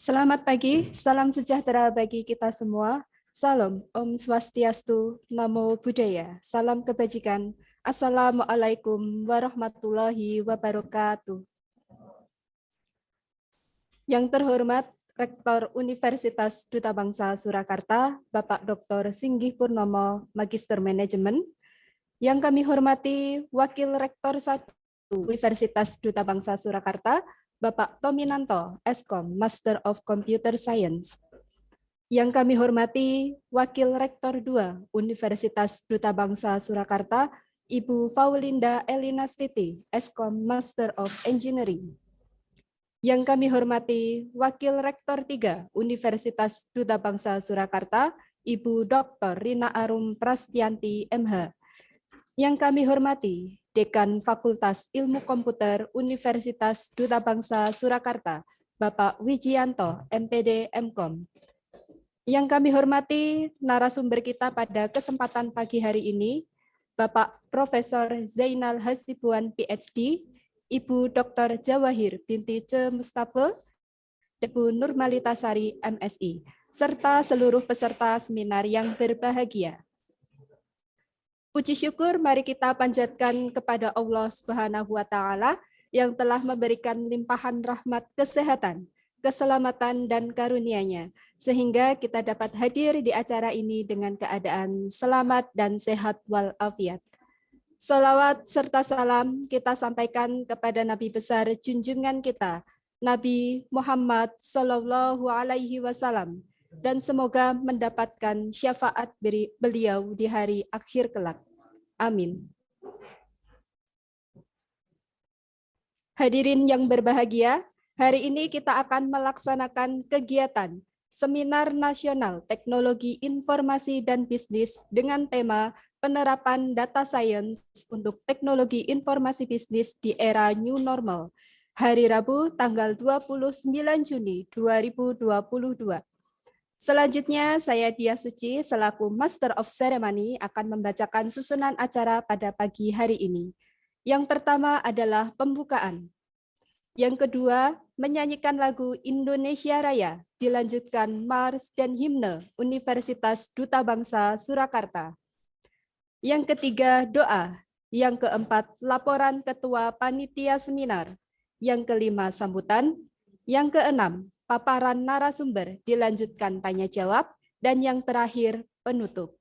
Selamat pagi, salam sejahtera bagi kita semua. Salam, Om Swastiastu, Namo Buddhaya, salam kebajikan. Assalamualaikum warahmatullahi wabarakatuh. Yang terhormat Rektor Universitas Duta Bangsa Surakarta, Bapak Dr. Singgih Purnomo, Magister Manajemen. Yang kami hormati Wakil Rektor 1 Universitas Duta Bangsa Surakarta, Bapak Tominanto, Eskom, Master of Computer Science. Yang kami hormati Wakil Rektor 2 Universitas Duta Bangsa Surakarta, Ibu Faulinda Elina Stiti, Eskom, Master of Engineering. Yang kami hormati Wakil Rektor 3 Universitas Duta Bangsa Surakarta, Ibu Dr. Rina Arum Prastianti, MH. Yang kami hormati Dekan Fakultas Ilmu Komputer Universitas Duta Bangsa Surakarta, Bapak Wijianto, MPD MKom. Yang kami hormati narasumber kita pada kesempatan pagi hari ini, Bapak Profesor Zainal Hasibuan, PhD, Ibu Dr. Jawahir binti C. Mustafa, Ibu Nurmalitasari, MSI, serta seluruh peserta seminar yang berbahagia. Puji syukur mari kita panjatkan kepada Allah Subhanahu wa taala yang telah memberikan limpahan rahmat kesehatan, keselamatan dan karunia-Nya sehingga kita dapat hadir di acara ini dengan keadaan selamat dan sehat walafiat. Salawat serta salam kita sampaikan kepada Nabi besar junjungan kita, Nabi Muhammad Sallallahu Alaihi Wasallam, dan semoga mendapatkan syafaat beliau di hari akhir kelak. Amin. Hadirin yang berbahagia, hari ini kita akan melaksanakan kegiatan Seminar Nasional Teknologi Informasi dan Bisnis dengan tema Penerapan Data Science untuk Teknologi Informasi Bisnis di Era New Normal, hari Rabu tanggal 29 Juni 2022. Selanjutnya, saya Dia Suci selaku Master of Ceremony akan membacakan susunan acara pada pagi hari ini. Yang pertama adalah pembukaan. Yang kedua, menyanyikan lagu Indonesia Raya, dilanjutkan Mars dan Himne Universitas Duta Bangsa Surakarta. Yang ketiga, doa. Yang keempat, laporan Ketua Panitia Seminar. Yang kelima, sambutan. Yang keenam, paparan narasumber, dilanjutkan tanya jawab, dan yang terakhir penutup.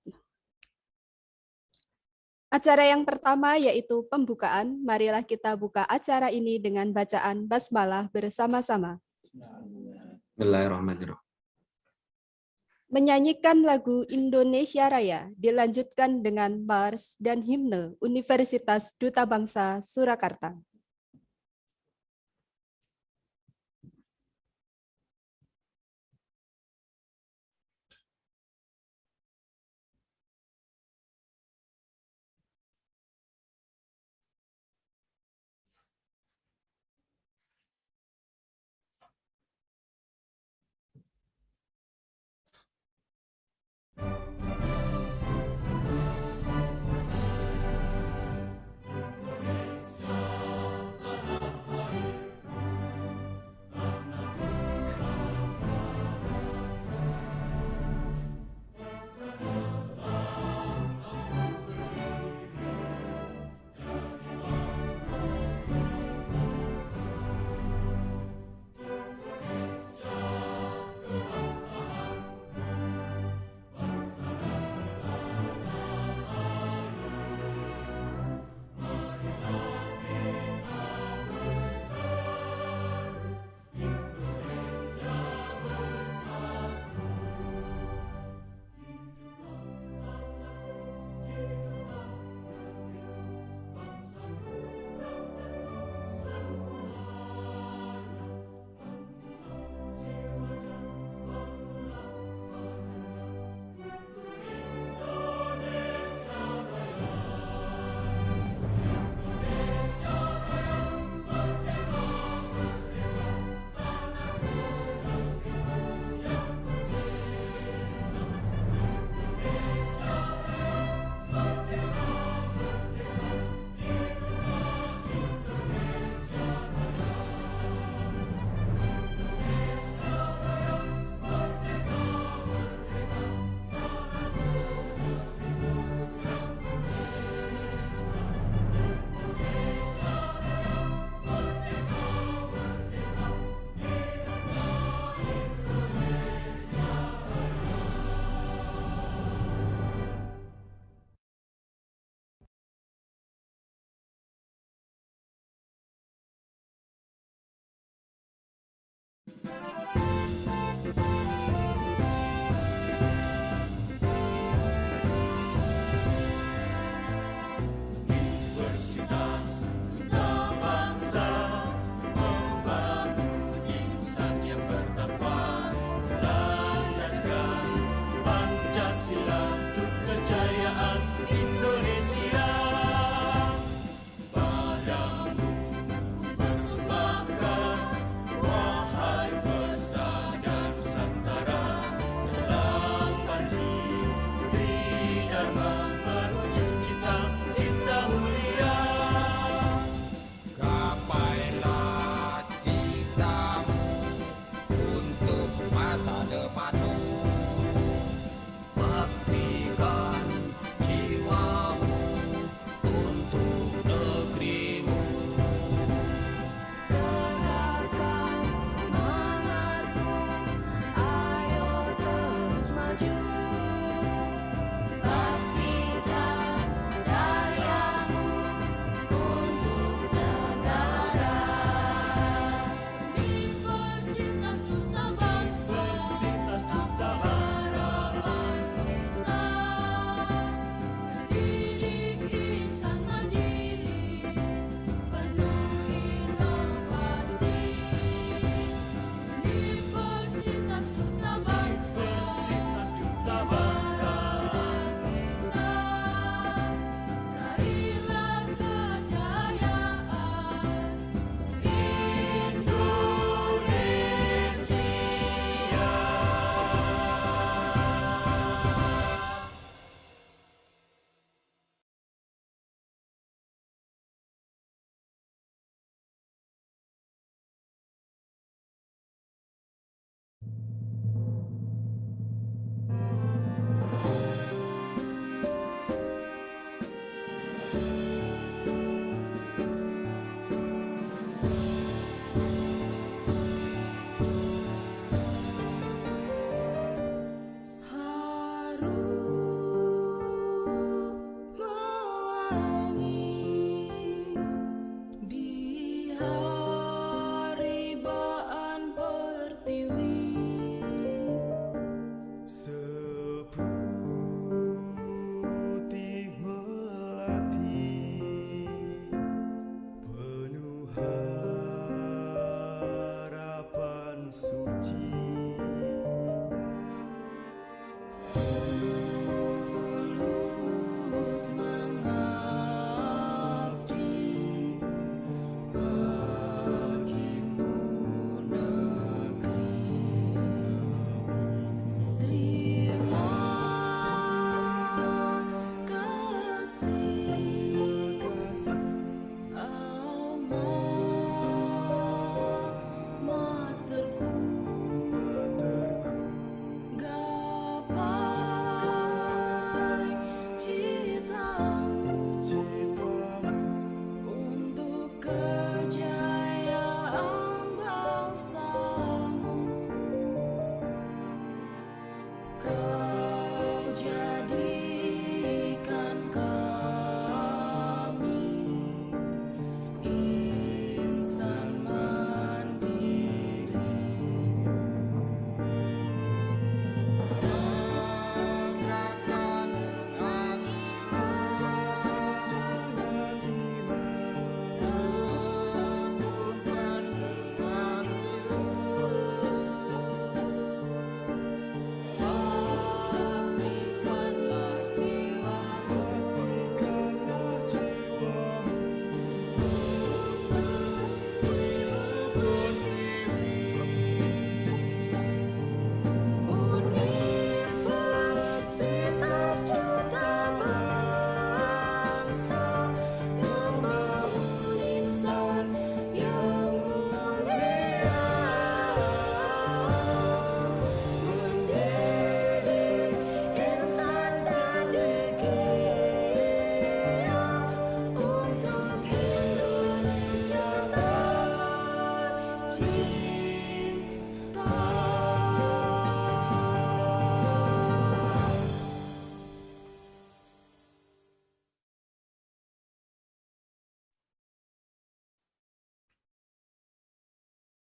Acara yang pertama yaitu pembukaan. Marilah kita buka acara ini dengan bacaan basmalah bersama-sama. Bismillahirrahmanirrahim. Menyanyikan lagu Indonesia Raya, dilanjutkan dengan Mars dan Himne Universitas Duta Bangsa Surakarta.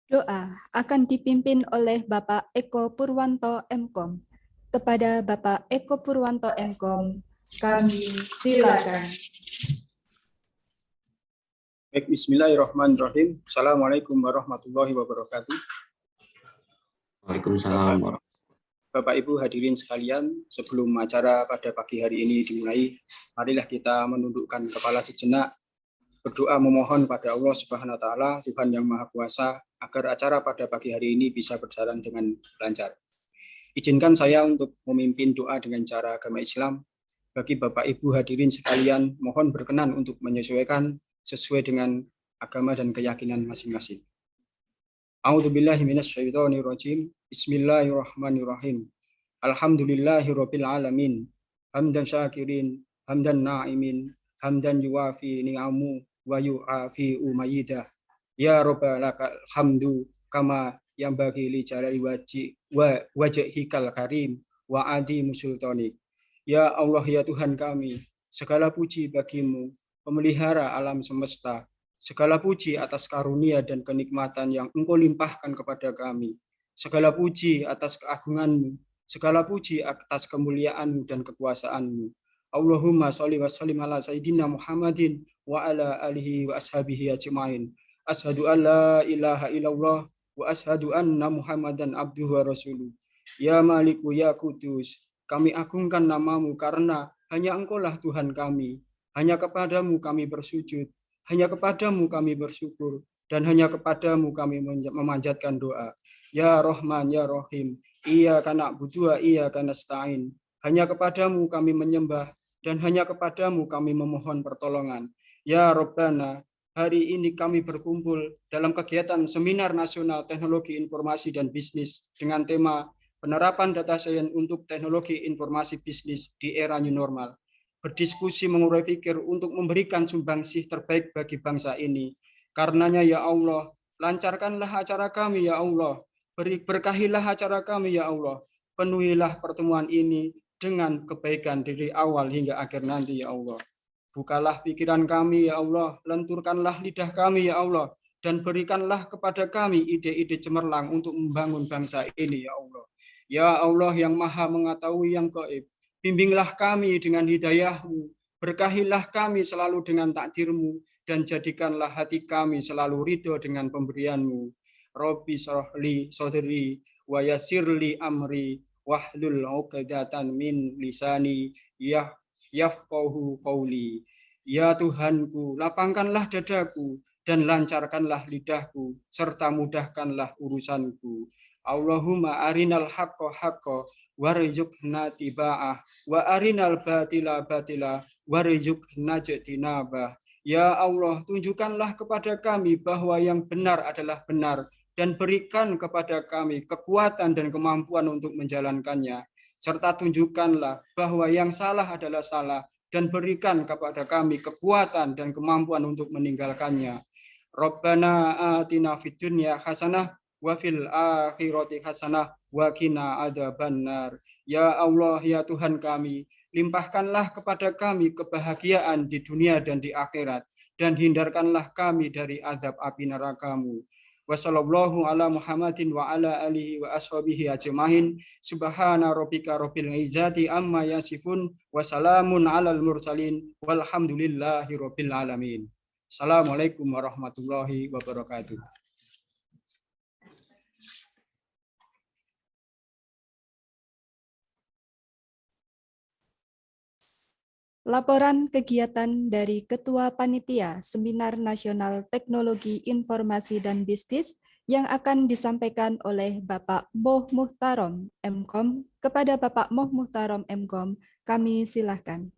Doa akan dipimpin oleh Bapak Eko Purwanto MKom. Kepada Bapak Eko Purwanto MKom, kami silakan. Baik, bismillahirrahmanirrahim. Assalamualaikum warahmatullahi wabarakatuh. Waalaikumsalam. Bapak Ibu hadirin sekalian, sebelum acara pada pagi hari ini dimulai, marilah kita menundukkan kepala sejenak, berdoa memohon pada Allah Subhanahu wa taala, Tuhan yang Maha Kuasa, agar acara pada pagi hari ini bisa berjalan dengan lancar. Izinkan saya untuk memimpin doa dengan cara agama Islam. Bagi Bapak Ibu hadirin sekalian, mohon berkenan untuk menyesuaikan sesuai dengan agama dan keyakinan masing-masing. A'udzubillahi minasyaitonirrajim. Bismillahirrahmanirrahim. Alhamdulillahirabbil alamin. Hamdan syakirin, hamdan na'imin, hamdan yuwafi ni'amu wa yu'afi umayyidah. Ya Rabbana lakal hamdu kama yang bagi li jalali wajhikal karim wa adi musultanik. Ya Allah, ya Tuhan kami, segala puji bagimu, pemelihara alam semesta. Segala puji atas karunia dan kenikmatan yang Engkau limpahkan kepada kami. Segala puji atas keagungan-Mu, segala puji atas kemuliaan-Mu dan kekuasaan-Mu. Allahumma sholli wa sallim ala sayyidina Muhammadin wa ala alihi wa ashabihi ajmain. Asyhadu an la ilaha illallah wa asyhadu anna Muhammadan abduhu wa rasuluh. Ya Maliku ya Kudus, kami agungkan nama-Mu karena hanya Engkau-lah Tuhan kami. Hanya kepadamu kami bersujud, hanya kepadamu kami bersyukur, dan hanya kepadamu kami memanjatkan doa. Ya Rahman, ya Rahim, iyyaka na'budu wa iyyaka nasta'in. Hanya kepadamu kami menyembah, dan hanya kepadamu kami memohon pertolongan. Ya Rabbana, hari ini kami berkumpul dalam kegiatan Seminar Nasional Teknologi Informasi dan Bisnis dengan tema Penerapan Data Science untuk Teknologi Informasi Bisnis di Era New Normal. Berdiskusi mengurai pikir untuk memberikan sumbangsih terbaik bagi bangsa ini. Karenanya ya Allah, lancarkanlah acara kami ya Allah, berkahilah acara kami ya Allah, penuhilah pertemuan ini dengan kebaikan dari awal hingga akhir nanti ya Allah. Bukalah pikiran kami ya Allah, lenturkanlah lidah kami ya Allah, dan berikanlah kepada kami ide-ide cemerlang untuk membangun bangsa ini ya Allah. Ya Allah yang maha mengetahui yang gaib, bimbinglah kami dengan hidayah-Mu, berkahilah kami selalu dengan takdir-Mu, dan jadikanlah hati kami selalu ridho dengan pemberian-Mu. Rabbi shrahli sadri wa yassirli amri wahlul 'uqdatan min lisani yafqahu qawli. Ya Tuhanku, lapangkanlah dadaku dan lancarkanlah lidahku, serta mudahkanlah urusanku. Allahumma arinal haqqo haqqo warzuqna tiba'ah wa arinal batila batila warzuqna ijtinabah. Ya Allah, tunjukkanlah kepada kami bahwa yang benar adalah benar dan berikan kepada kami kekuatan dan kemampuan untuk menjalankannya, serta tunjukkanlah bahwa yang salah adalah salah dan berikan kepada kami kekuatan dan kemampuan untuk meninggalkannya. Rabbana atina fid dunya hasanah wa fil akhirati hasanah wa qina adzabannar. Ya Allah, ya Tuhan kami, limpahkanlah kepada kami kebahagiaan di dunia dan di akhirat, dan hindarkanlah kami dari azab api neraka-Mu. Wassallallahu ala Muhammadin wa ala alihi wa ashabihi ajmain. Subhana rabbika rabbil izzati amma yasifun wa salamun alal mursalin walhamdulillahi rabbil alamin. Assalamualaikum warahmatullahi wabarakatuh. Laporan kegiatan dari Ketua Panitia Seminar Nasional Teknologi Informasi dan Bisnis yang akan disampaikan oleh Bapak Moh Muhtarom MKom. Kepada Bapak Moh Muhtarom MKom, kami silakan.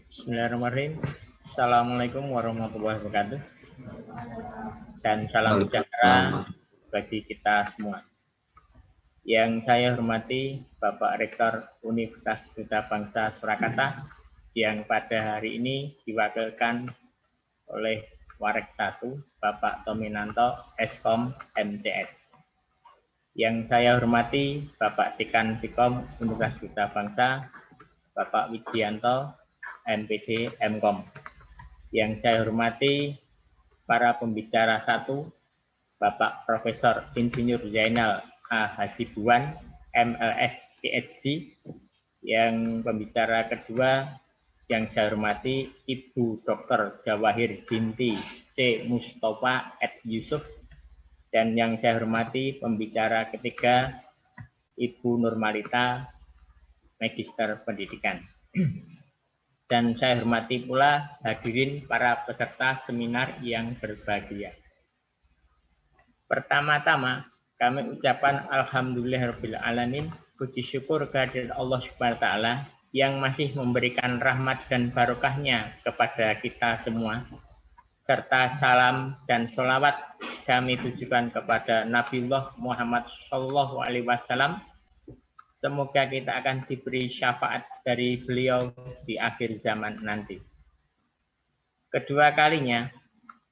Bismillahirrahmanirrahim. Assalamualaikum warahmatullahi wabarakatuh. Dan salam sejahtera bagi kita semua. Yang saya hormati Bapak Rektor Universitas Duta Bangsa Surakarta yang pada hari ini diwakilkan oleh Warek 1, Bapak Tominanto, Eskom MTS. Yang saya hormati Bapak Dekan Fikom Universitas Duta Bangsa, Bapak Wijianto, MPD Mkom. Yang saya hormati para pembicara 1, Bapak Profesor Insinyur Zainal A. Hasibuan, MLS PhD. Yang pembicara kedua yang saya hormati Ibu Dr. Jawahir binti C. Mustafa Ed Yusuf. Dan yang saya hormati pembicara ketiga Ibu Nurmalita, Magister Pendidikan. Dan saya hormati pula hadirin para peserta seminar yang berbahagia. Pertama-tama, kami ucapkan alhamdulillahirrahmanirrahim, puji syukur kehadirat Allah Subhanahu wa taala yang masih memberikan rahmat dan barokahnya kepada kita semua, serta salam dan sholawat kami tujukan kepada Nabiullah Muhammad Shallallahu Alaihi Wasallam. Semoga kita akan diberi syafaat dari beliau di akhir zaman nanti. Kedua kalinya,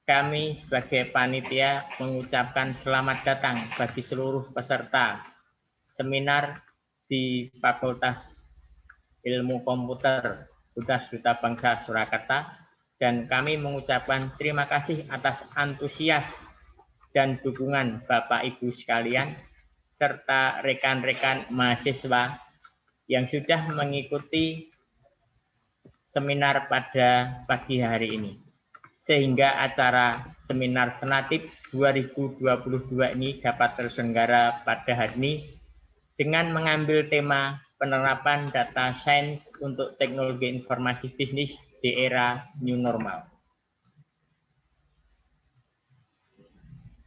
kami sebagai panitia mengucapkan selamat datang bagi seluruh peserta seminar di Fakultas Ilmu Komputer Universitas Duta Bangsa Surakarta, dan kami mengucapkan terima kasih atas antusias dan dukungan Bapak Ibu sekalian serta rekan-rekan mahasiswa yang sudah mengikuti seminar pada pagi hari ini. Sehingga acara seminar Senatip 2022 ini dapat terselenggara pada hari ini dengan mengambil tema penerapan data science untuk teknologi informasi bisnis di era new normal.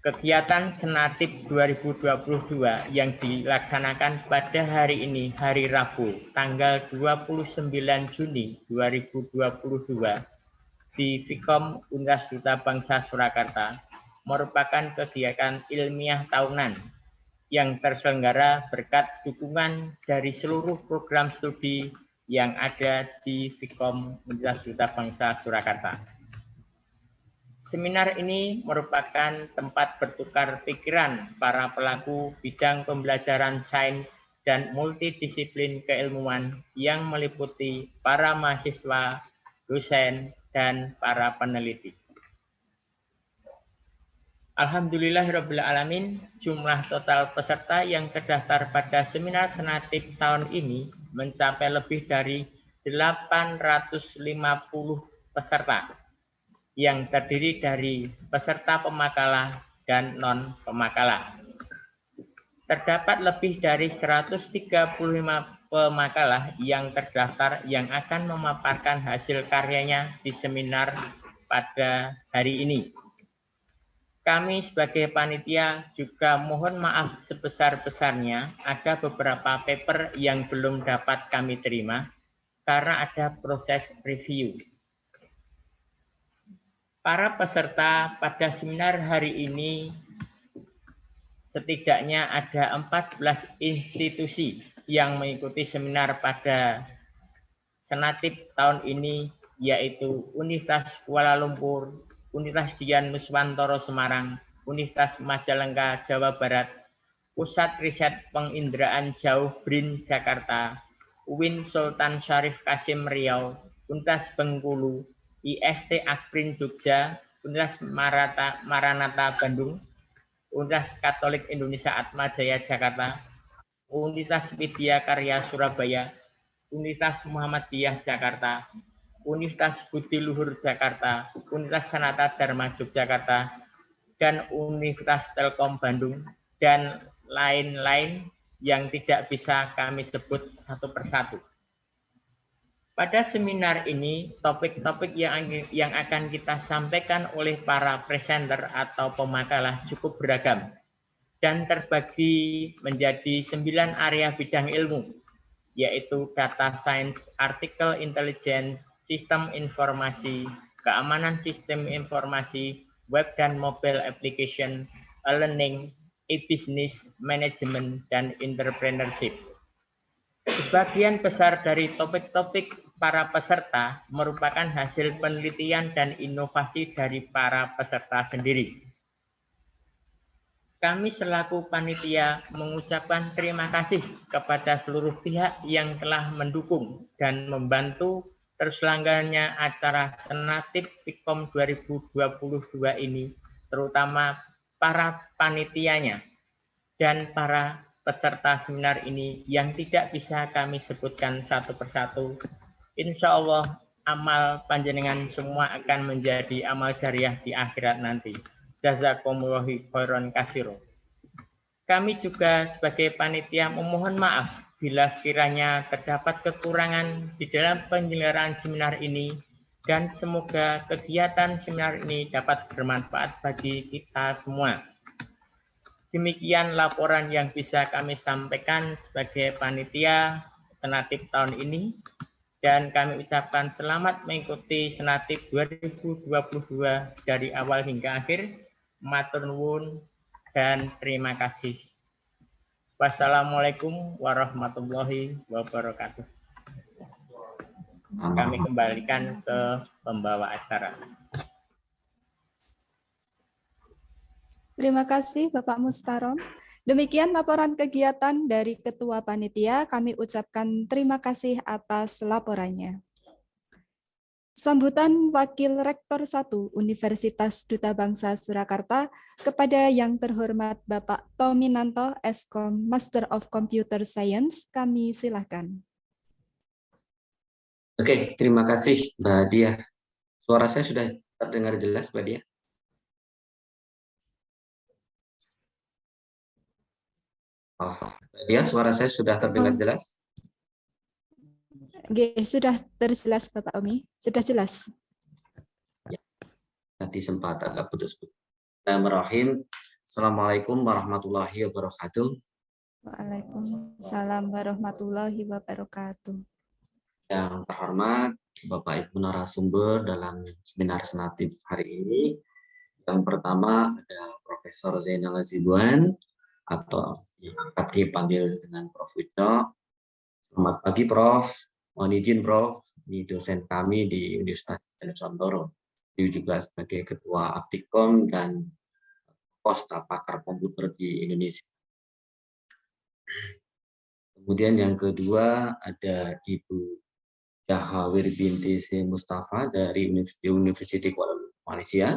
Kegiatan Senatip 2022 yang dilaksanakan pada hari ini, hari Rabu, tanggal 29 Juni 2022, di Fikom Universitas Duta Bangsa Surakarta merupakan kegiatan ilmiah tahunan yang terselenggara berkat dukungan dari seluruh program studi yang ada di Fikom Universitas Duta Bangsa Surakarta. Seminar ini merupakan tempat bertukar pikiran para pelaku bidang pembelajaran sains dan multidisiplin keilmuan yang meliputi para mahasiswa, dosen, dan para peneliti. Alhamdulillahirrahmanirrahim, jumlah total peserta yang terdaftar pada seminar Senatip tahun ini mencapai lebih dari 850 peserta yang terdiri dari peserta pemakalah dan non-pemakalah. Terdapat lebih dari 135 pemakalah yang terdaftar yang akan memaparkan hasil karyanya di seminar pada hari ini. Kami sebagai panitia juga mohon maaf sebesar-besarnya ada beberapa paper yang belum dapat kami terima karena ada proses review. Para peserta pada seminar hari ini setidaknya ada 14 institusi yang mengikuti seminar pada Senatip tahun ini, yaitu Universitas Kuala Lumpur, Universitas Dian Nuswantoro Semarang, Universitas Majalengka Jawa Barat, Pusat Riset Penginderaan Jauh BRIN Jakarta, UIN Sultan Syarif Kasim Riau, Universitas Bengkulu, IST Akbrin Jogja, Universitas Maranatha Bandung, Universitas Katolik Indonesia Atmajaya Jakarta, Universitas Widya Karya Surabaya, Universitas Muhammadiyah Jakarta, Universitas Budi Luhur Jakarta, Universitas Sanata Dharma Yogyakarta, dan Universitas Telkom Bandung, dan lain-lain yang tidak bisa kami sebut satu persatu. Pada seminar ini, topik-topik yang akan kita sampaikan oleh para presenter atau pemakalah cukup beragam dan terbagi menjadi 9 area bidang ilmu, yaitu data science, article intelligence, sistem informasi, keamanan sistem informasi, web dan mobile application, e-learning, e-business, manajemen, dan entrepreneurship. Sebagian besar dari topik-topik para peserta merupakan hasil penelitian dan inovasi dari para peserta sendiri. Kami selaku panitia mengucapkan terima kasih kepada seluruh pihak yang telah mendukung dan membantu terselenggaranya acara Senatip Pikom 2022 ini, terutama para panitianya dan para peserta seminar ini yang tidak bisa kami sebutkan satu persatu. Insya Allah amal panjenengan semua akan menjadi amal jariah di akhirat nanti. Jazakumullahu khairan katsira. Kami juga sebagai panitia memohon maaf bila sekiranya terdapat kekurangan di dalam penyelenggaraan seminar ini, dan semoga kegiatan seminar ini dapat bermanfaat bagi kita semua. Demikian laporan yang bisa kami sampaikan sebagai panitia Senatip tahun ini, dan kami ucapkan selamat mengikuti Senatip 2022 dari awal hingga akhir. Matur nuwun dan terima kasih. Wassalamualaikum warahmatullahi wabarakatuh. Kami kembalikan ke pembawa acara. Terima kasih Bapak Mustarom. Demikian laporan kegiatan dari Ketua Panitia. Kami ucapkan terima kasih atas laporannya. Sambutan Wakil Rektor 1 Universitas Duta Bangsa Surakarta kepada yang terhormat Bapak Tominanto, Eskom Master of Computer Science, kami silakan. Oke, terima kasih Mbak Dia. Suara saya sudah terdengar jelas, Mbak Dia? Oh, Mbak Dia, suara saya sudah terdengar jelas? Oke, sudah terjelas Bapak Omi, sudah jelas. Ya, tadi sempat agak putus-putus. Bismillahirrahmanirrahim. Assalamualaikum warahmatullahi wabarakatuh. Waalaikumsalam warahmatullahi wabarakatuh. Yang terhormat Bapak Ibu narasumber dalam seminar Senatip hari ini. Yang pertama ada Profesor Zainal Azibuan atau yang akrab dipanggil dengan Prof. Wito. Selamat pagi Prof. Mohon izin Prof, ini dosen kami di Universitas Diponegoro. Dia juga sebagai Ketua Aptikom dan Posta Pakar Komputer di Indonesia. Kemudian yang kedua ada Ibu Jahawir binti C. Mustafa dari University Kuala Lumpur, Malaysia.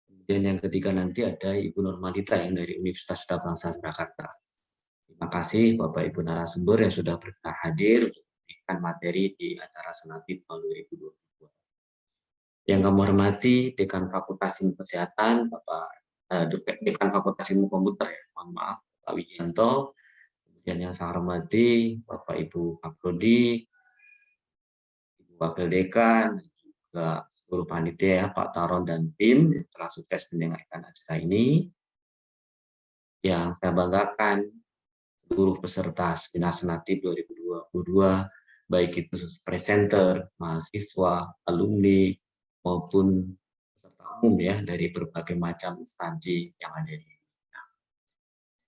Kemudian yang ketiga nanti ada Ibu Nurmalita yang dari Universitas Duta Bangsa Surakarta. Terima kasih Bapak Ibu narasumber yang sudah berkenan hadir untuk memberikan materi di acara Senatip tahun 2022. Yang kami hormati Dekan Fakultas Ilmu Kesehatan, Dekan Fakultas Ilmu Komputer, ya, mohon maaf, Pak Wijanto. Kemudian yang saya hormati Bapak Ibu Kaprodi, Ibu Wakil Dekan, dan juga seluruh panitia, Pak Taron dan tim yang telah sukses mendengarkan acara ini. Yang saya banggakan seluruh peserta seminar Senatip 2022, baik itu presenter, mahasiswa, alumni, maupun peserta umum ya dari berbagai macam instansi yang ada di Indonesia.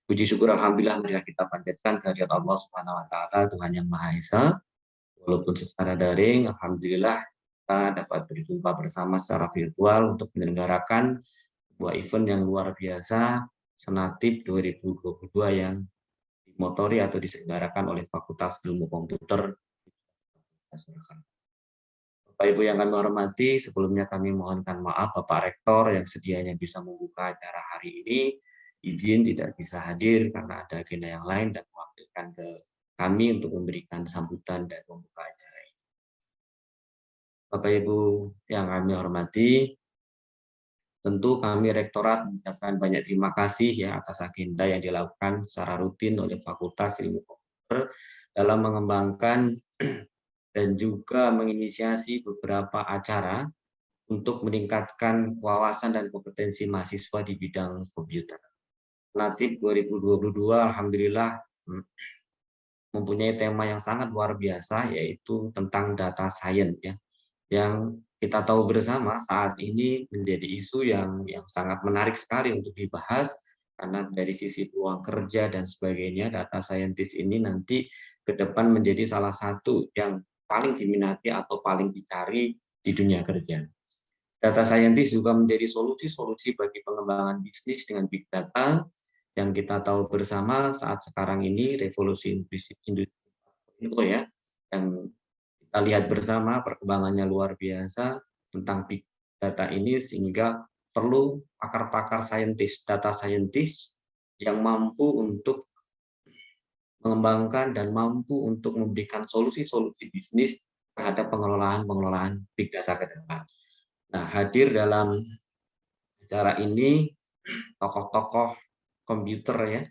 Puji syukur alhamdulillah marilah kita panjatkan kehadirat Allah Subhanahu wa taala, Tuhan yang Maha Esa. Walaupun secara daring, alhamdulillah kita dapat berjumpa bersama secara virtual untuk menyelenggarakan sebuah event yang luar biasa, Senatip 2022 yang dimotori atau diselenggarakan oleh Fakultas Ilmu Komputer. Bapak Ibu yang kami hormati, sebelumnya kami mohonkan maaf Bapak Rektor yang sedianya bisa membuka acara hari ini, izin tidak bisa hadir karena ada agenda yang lain dan mewakilkan ke kami untuk memberikan sambutan dan membuka acara ini. Bapak Ibu yang kami hormati, tentu kami Rektorat mengucapkan banyak terima kasih ya atas agenda yang dilakukan secara rutin oleh Fakultas Ilmu Komputer dalam mengembangkan dan juga menginisiasi beberapa acara untuk meningkatkan wawasan dan kompetensi mahasiswa di bidang komputer. Senatip 2022 alhamdulillah mempunyai tema yang sangat luar biasa yaitu tentang data science ya. yang kita tahu bersama saat ini menjadi isu yang sangat menarik sekali untuk dibahas, karena dari sisi peluang kerja dan sebagainya, data scientist ini nanti ke depan menjadi salah satu yang paling diminati atau paling dicari di dunia kerja. Data scientist juga menjadi solusi-solusi bagi pengembangan bisnis dengan big data, yang kita tahu bersama saat sekarang ini revolusi industri 4.0 ya, yang kita lihat bersama perkembangannya luar biasa tentang big data ini, sehingga perlu pakar-pakar saintis, data scientist yang mampu untuk mengembangkan dan mampu untuk memberikan solusi-solusi bisnis terhadap pengelolaan big data ke depan. Nah, hadir dalam acara ini tokoh-tokoh komputer ya,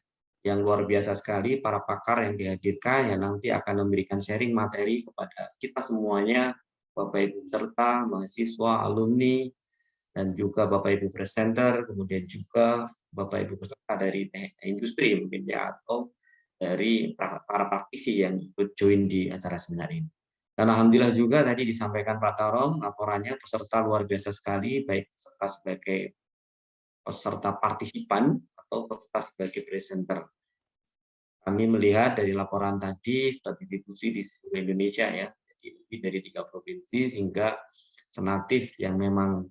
yang luar biasa sekali, para pakar yang dihadirkan yang nanti akan memberikan sharing materi kepada kita semuanya, Bapak Ibu peserta, mahasiswa, alumni, dan juga Bapak Ibu presenter, kemudian juga Bapak Ibu peserta dari industri mungkin ya, atau dari para praktisi yang ikut join di acara seminar ini. Dan alhamdulillah juga tadi disampaikan Pak Tarom, laporannya peserta luar biasa sekali, baik peserta sebagai peserta partisipan atau peserta sebagai presenter. Kami melihat dari laporan tadi terdistribusi di seluruh Indonesia ya, jadi lebih dari 3 provinsi, sehingga senatif yang memang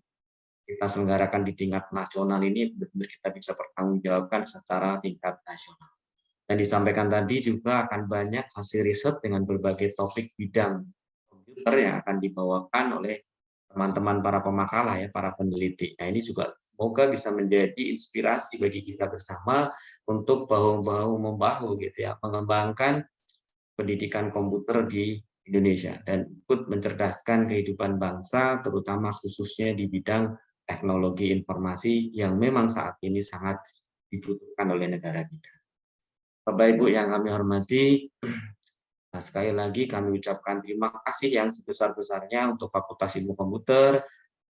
kita selenggarakan di tingkat nasional ini benar-benar kita bisa pertanggungjawabkan secara tingkat nasional. Dan disampaikan tadi juga akan banyak hasil riset dengan berbagai topik bidang komputer yang akan dibawakan oleh teman-teman para pemakalah ya, para peneliti. Nah, ini juga semoga bisa menjadi inspirasi bagi kita bersama untuk bahu-bahu membahu gitu ya, mengembangkan pendidikan komputer di Indonesia dan ikut mencerdaskan kehidupan bangsa, terutama khususnya di bidang teknologi informasi yang memang saat ini sangat dibutuhkan oleh negara kita. Bapak Ibu yang kami hormati, sekali lagi kami ucapkan terima kasih yang sebesar-besarnya untuk Fakultas Ilmu Komputer,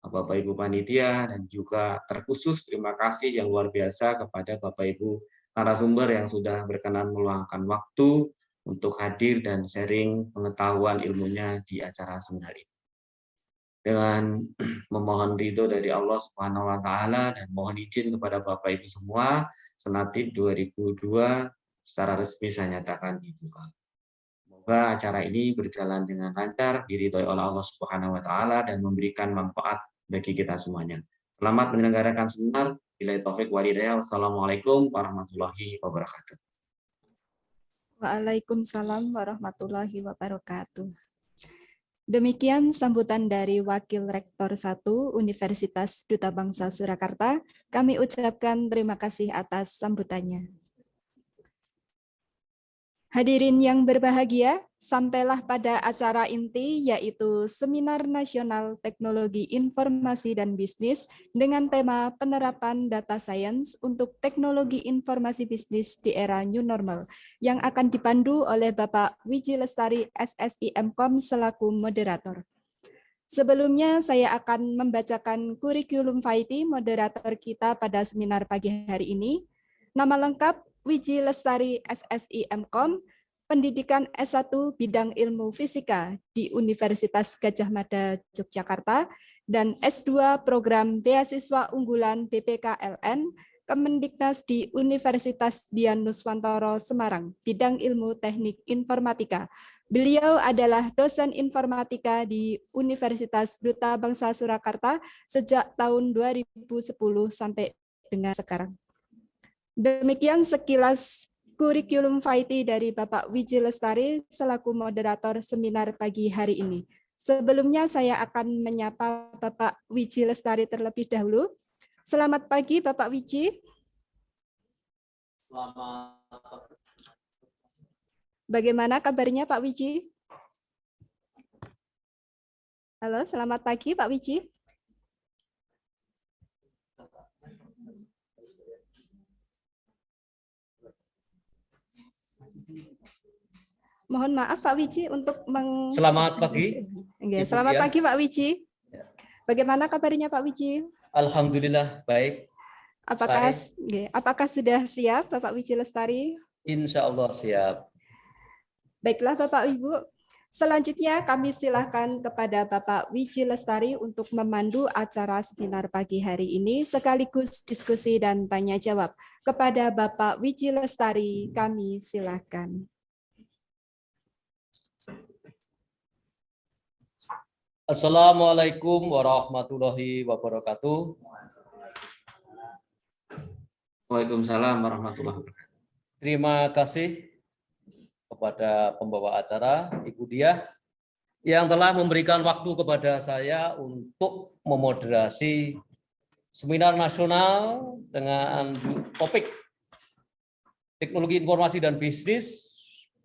Bapak Ibu panitia, dan juga terkhusus terima kasih yang luar biasa kepada Bapak Ibu narasumber yang sudah berkenan meluangkan waktu untuk hadir dan sharing pengetahuan ilmunya di acara seminar ini. Dengan memohon ridho dari Allah Subhanahu wa taala dan mohon izin kepada Bapak Ibu semua, Senatip 2002 secara resmi saya nyatakan dibuka. Semoga acara ini berjalan dengan lancar, diridhoi oleh Allah Subhanahu wa taala dan memberikan manfaat bagi kita semuanya. Selamat menyelenggarakan seminar. Billahi taufik wal hidayah. Wassalamualaikum warahmatullahi wabarakatuh. Waalaikumsalam warahmatullahi wabarakatuh. Demikian sambutan dari Wakil Rektor 1 Universitas Duta Bangsa Surakarta. Kami ucapkan terima kasih atas sambutannya. Hadirin yang berbahagia, sampailah pada acara inti yaitu Seminar Nasional Teknologi Informasi dan Bisnis dengan tema penerapan data science untuk teknologi informasi bisnis di era new normal yang akan dipandu oleh Bapak Wiji Lestari SSI MKOM selaku moderator. Sebelumnya saya akan membacakan kurikulum vitae moderator kita pada seminar pagi hari ini. Nama lengkap Wiji Lestari SSI MKOM, pendidikan S1 bidang ilmu fisika di Universitas Gadjah Mada Yogyakarta dan S2 program beasiswa unggulan BPKLN Kemendiknas di Universitas Dian Nuswantoro Semarang, bidang ilmu teknik informatika. Beliau adalah dosen informatika di Universitas Duta Bangsa Surakarta sejak tahun 2010 sampai dengan sekarang. Demikian sekilas kurikulum vitae dari Bapak Wiji Lestari selaku moderator seminar pagi hari ini. Sebelumnya saya akan menyapa Bapak Wiji Lestari terlebih dahulu. Selamat pagi Bapak Wiji. Selamat. Bagaimana kabarnya Pak Wiji? Halo, selamat pagi Pak Wiji. Mohon maaf Pak Wiji untuk Selamat pagi. Selamat pagi Pak Wiji. Bagaimana kabarnya Pak Wiji? Alhamdulillah baik. Apakah sudah siap Bapak Wiji Lestari? Insya Allah siap. Baiklah Bapak Ibu, Selanjutnya kami silakan kepada Bapak Wiji Lestari untuk memandu acara seminar pagi hari ini sekaligus diskusi dan tanya jawab. Kepada Bapak Wiji Lestari kami silakan. Assalamualaikum warahmatullahi wabarakatuh. Waalaikumsalam warahmatullahi wabarakatuh. Terima kasih kepada pembawa acara, Ibu Diah, yang telah memberikan waktu kepada saya untuk memoderasi seminar nasional dengan topik teknologi informasi dan bisnis,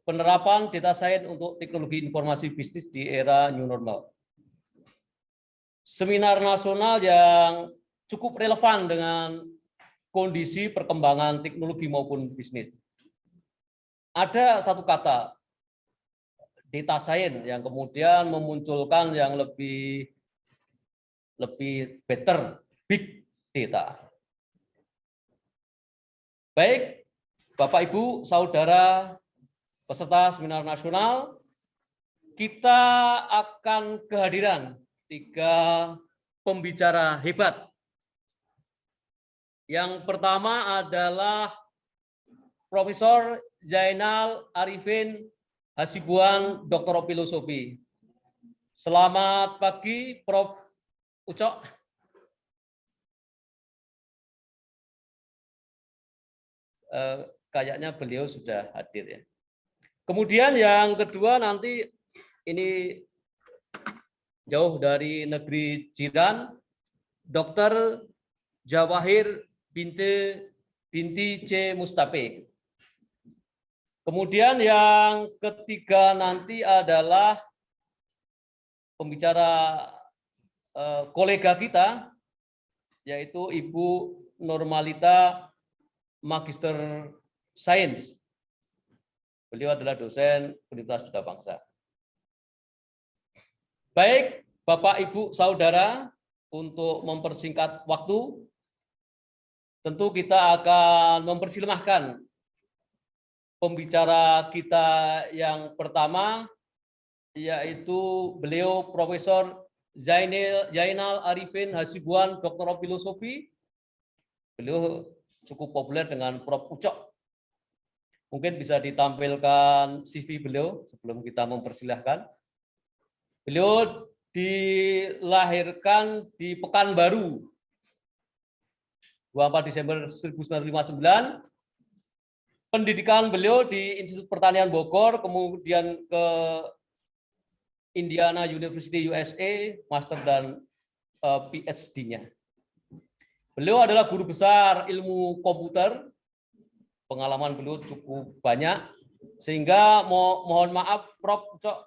penerapan data science untuk teknologi informasi bisnis di era new normal. Seminar nasional yang cukup relevan dengan kondisi perkembangan teknologi maupun bisnis. Ada satu kata, data science, yang kemudian memunculkan yang lebih better, big data. Baik, Bapak, Ibu, Saudara, peserta seminar nasional, kita akan kehadiran 3 pembicara hebat. Yang pertama adalah Profesor Zainal Arifin Hasibuan, Doktor Filosofi. Selamat pagi, Prof. Ucok. Kayaknya beliau sudah hadir ya. Kemudian yang kedua nanti ini jauh dari negeri jiran, Dr. Jawahir binti C. Mustafi. Kemudian yang ketiga nanti adalah pembicara kolega kita, yaitu Ibu Normalita Magister Sains. Beliau adalah dosen Universitas Duta Bangsa. Baik, Bapak, Ibu, Saudara, untuk mempersingkat waktu, tentu kita akan mempersilahkan pembicara kita yang pertama, yaitu beliau Profesor Zainal Arifin Hasibuan, Doktor Filosofi. Beliau cukup populer dengan Prof. Ucok. Mungkin bisa ditampilkan CV beliau sebelum kita mempersilahkan. Beliau dilahirkan di Pekanbaru, 24 Desember 1959. Pendidikan beliau di Institut Pertanian Bogor, kemudian ke Indiana University USA, master dan PhD-nya. Beliau adalah guru besar ilmu komputer. Pengalaman beliau cukup banyak, sehingga mohon maaf, Prof. Cok,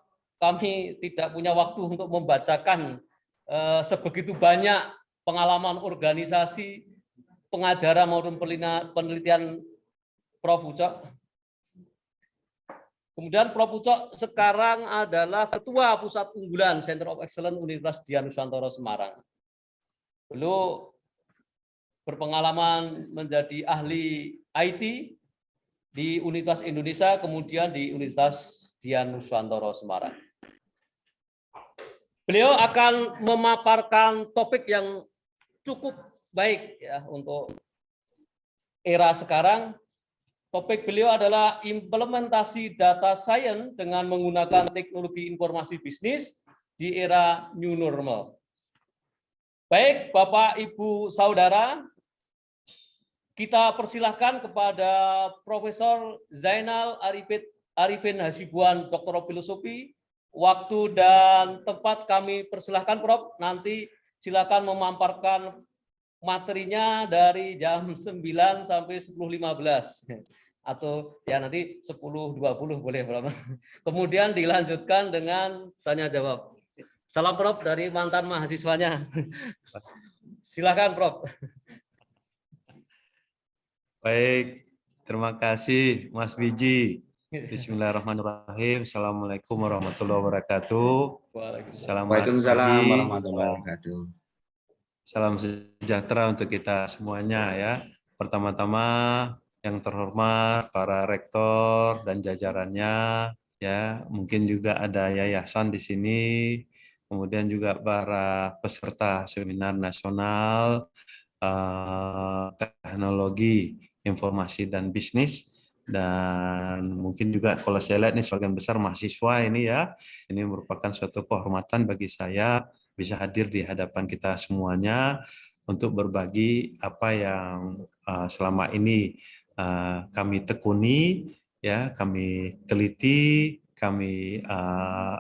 kami tidak punya waktu untuk membacakan sebegitu banyak pengalaman organisasi, pengajaran maupun penelitian Prof. Ucok. Kemudian Prof. Ucok sekarang adalah Ketua Pusat Unggulan Center of Excellence Universitas Dian Nusantara Semarang. Beliau berpengalaman menjadi ahli IT di Universitas Indonesia, kemudian di Universitas Dian Nusantara Semarang. Beliau akan memaparkan topik yang cukup baik ya untuk era sekarang. Topik beliau adalah implementasi data science dengan menggunakan teknologi informasi bisnis di era new normal. Baik, Bapak, Ibu, Saudara, kita persilahkan kepada Profesor Zainal Arifin Hasibuan, Doktor Filosofi. Waktu dan tempat kami persilahkan, Prof. Nanti silakan memaparkan materinya dari jam 9 sampai 10.15. Atau ya nanti 10.20 boleh, Prof. Kemudian dilanjutkan dengan tanya jawab. Salam, Prof, dari mantan mahasiswanya. Silakan, Prof. Baik, terima kasih Mas Wiji. Bismillahirrahmanirrahim. Assalamualaikum warahmatullahi wabarakatuh. Selamat Waalaikumsalam pagi. warahmatullahi wabarakatuh. Salam sejahtera untuk kita semuanya ya. Pertama-tama yang terhormat para rektor dan jajarannya ya, mungkin juga ada yayasan di sini, kemudian juga para peserta seminar nasional teknologi informasi dan bisnis, dan mungkin juga kalau saya lihat nih sebagian besar mahasiswa ini ya, ini merupakan suatu kehormatan bagi saya bisa hadir di hadapan kita semuanya untuk berbagi apa yang selama ini kami tekuni, ya, kami teliti, kami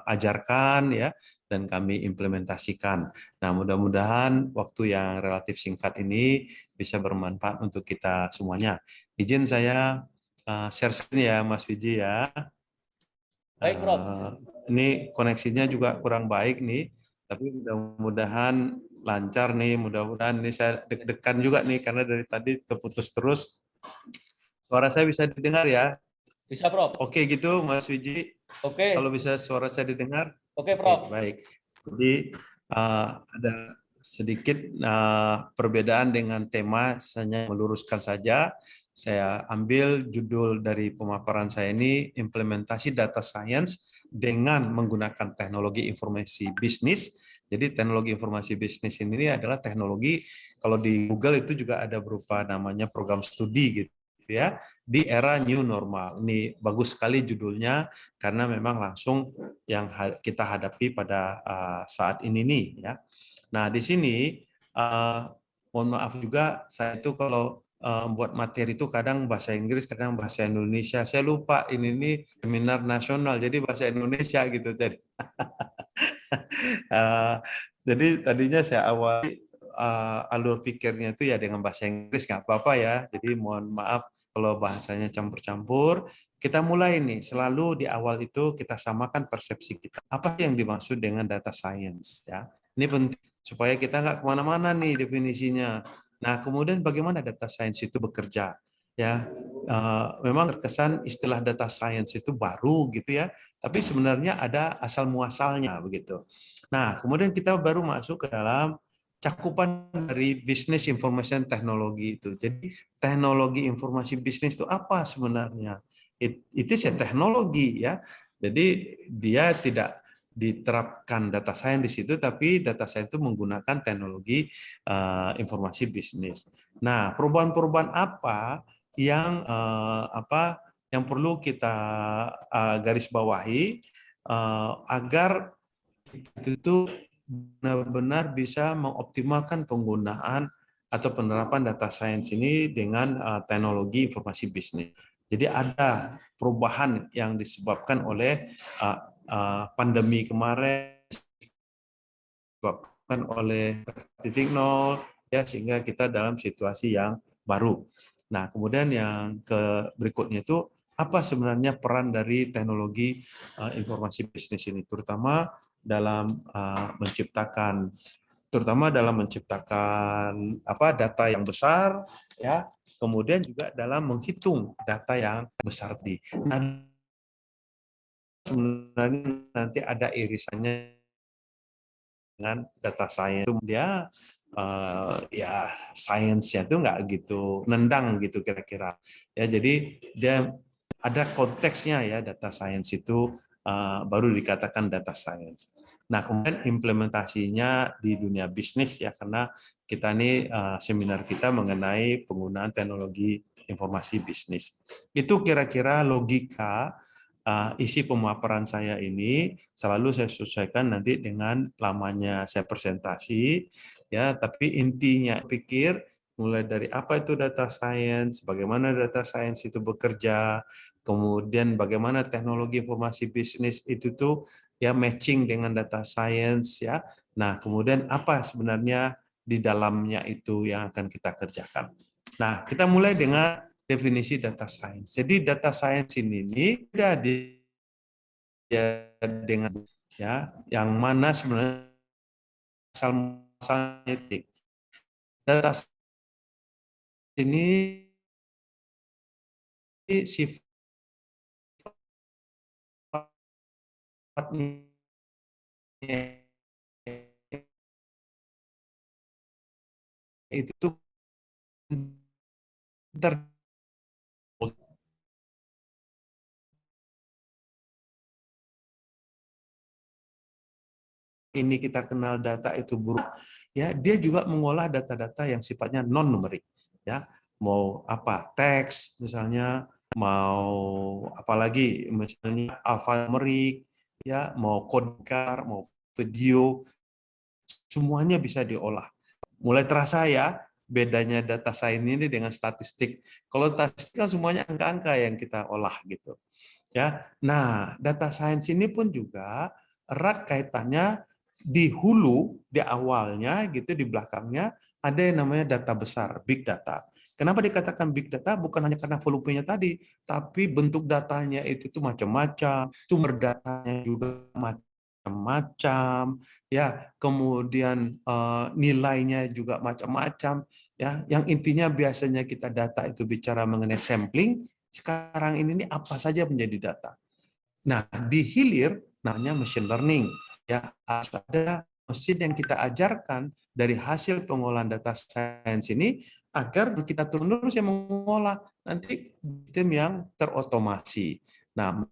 ajarkan, ya, dan kami implementasikan. Nah, mudah-mudahan waktu yang relatif singkat ini bisa bermanfaat untuk kita semuanya. Izin saya share screen ya, Mas Wiji ya. Baik, Prof. Ini koneksinya juga kurang baik nih, tapi mudah-mudahan lancar nih. Mudah-mudahan ini saya deg-degan juga nih karena dari tadi terputus terus. Suara saya bisa didengar ya? Bisa, Prof. Oke gitu, Mas Wiji. Oke. Kalau bisa suara saya didengar. Oke, Prof. Baik. Jadi ada sedikit perbedaan dengan tema, hanya meluruskan saja. Saya ambil judul dari pemaparan saya ini, implementasi data science dengan menggunakan teknologi informasi bisnis. Jadi teknologi informasi bisnis ini adalah teknologi, kalau di Google itu juga ada berupa namanya program studi gitu ya, di era new normal. Ini bagus sekali judulnya karena memang langsung yang kita hadapi pada saat ini nih ya. Nah, di sini mohon maaf juga saya itu kalau buat materi itu kadang bahasa Inggris, kadang bahasa Indonesia. Saya lupa ini nih seminar nasional jadi bahasa Indonesia gitu jadi. Jadi tadinya saya awali alur pikirnya itu ya dengan bahasa Inggris, nggak apa-apa ya. Jadi mohon maaf kalau bahasanya campur-campur. Kita mulai nih, selalu di awal itu kita samakan persepsi kita. Apa yang dimaksud dengan data science ya? Ini penting supaya kita nggak kemana-mana nih definisinya. Nah, kemudian bagaimana data science itu bekerja? Ya, memang terkesan istilah data science itu baru gitu ya, tapi sebenarnya ada asal muasalnya begitu. Nah, kemudian kita baru masuk ke dalam cakupan dari bisnis information teknologi itu. Jadi teknologi informasi bisnis itu apa sebenarnya? Itu ya teknologi ya. Jadi dia tidak diterapkan data science di situ, tapi data science itu menggunakan teknologi informasi bisnis. Nah, perubahan-perubahan apa yang yang perlu kita garis bawahi agar itu benar-benar bisa mengoptimalkan penggunaan atau penerapan data science ini dengan teknologi informasi bisnis. Jadi ada perubahan yang disebabkan oleh pandemi kemarin, disebabkan oleh 0.0 ya, sehingga kita dalam situasi yang baru. Nah, kemudian yang berikutnya itu apa sebenarnya peran dari teknologi informasi bisnis ini, terutama dalam menciptakan data yang besar ya, kemudian juga dalam menghitung data yang besar tadi. Nah, sebenarnya nanti ada irisannya dengan data science. Dia ya sainsnya itu nggak gitu nendang gitu kira-kira ya, jadi dia ada konteksnya ya, data science itu baru dikatakan data science. Nah, kemudian implementasinya di dunia bisnis ya, karena kita ini seminar kita mengenai penggunaan teknologi informasi bisnis. Itu kira-kira logika isi pemaparan saya ini. Selalu saya sesuaikan nanti dengan lamanya saya presentasi ya, tapi intinya pikir mulai dari apa itu data science, bagaimana data science itu bekerja, kemudian bagaimana teknologi informasi bisnis itu tuh ya matching dengan data science ya. Nah, kemudian apa sebenarnya di dalamnya itu yang akan kita kerjakan. Nah, kita mulai dengan definisi data science. Jadi data science ini beda dengan ya, yang mana sebenarnya asal muasalnya data ini sifatnya itu ter ini kita kenal data itu buruk, ya dia juga mengolah data-data yang sifatnya non numerik, ya mau apa teks misalnya, mau apalagi misalnya alfanumerik, ya mau kode, mau video, semuanya bisa diolah. Mulai terasa ya bedanya data science ini dengan statistik. Kalau statistik kan semuanya angka-angka yang kita olah gitu. Ya. Nah, data science ini pun juga erat kaitannya di hulu, di awalnya gitu, di belakangnya ada yang namanya data besar, big data. Kenapa dikatakan big data? Bukan hanya karena volumenya tadi, tapi bentuk datanya itu tuh macam-macam, sumber datanya juga macam-macam, ya, kemudian nilainya juga macam-macam, ya. Yang intinya biasanya kita data itu bicara mengenai sampling, sekarang ini apa saja menjadi data. Nah, di hilir namanya machine learning. Ya, harus ada mesin yang kita ajarkan dari hasil pengolahan data science ini agar kita terus yang mengolah nanti sistem yang terotomasi. Nah,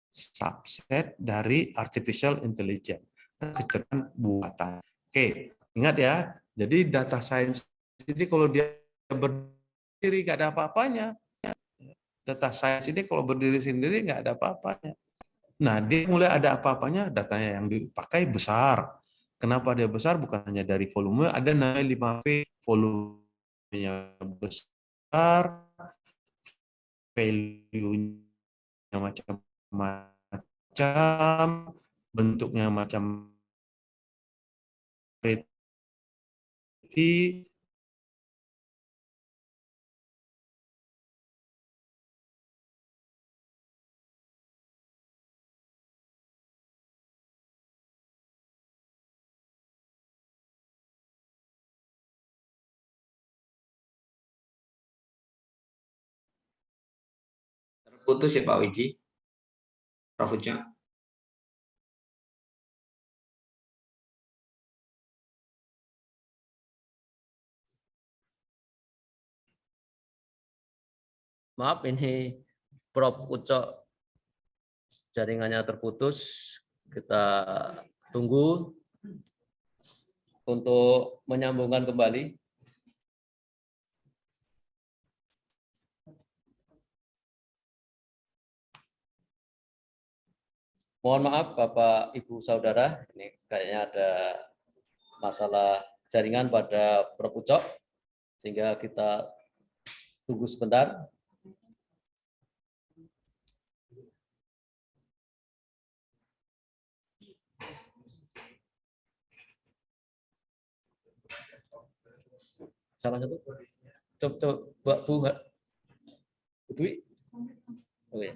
subset dari artificial intelligence, kecerdasan buatan. Oke, ingat ya. Jadi data science ini kalau dia berdiri nggak ada apa-apanya. Data science ini kalau berdiri sendiri nggak ada apa-apanya. Nah, dia mulai ada apa-apanya, datanya yang dipakai besar. Kenapa dia besar? Bukan hanya dari volume, ada namanya 5V, volumenya besar, value-nya macam-macam, bentuknya macam pretty, Terputus ya Pak Wiji, Prof. Uca. Maaf, ini Prof. Ucok jaringannya terputus. Kita tunggu untuk menyambungkan kembali. Mohon maaf Bapak Ibu Saudara, ini kayaknya ada masalah jaringan pada Prof. Ucok, sehingga kita tunggu sebentar. Salah satu. Coba Bu Dwi. Oh ya.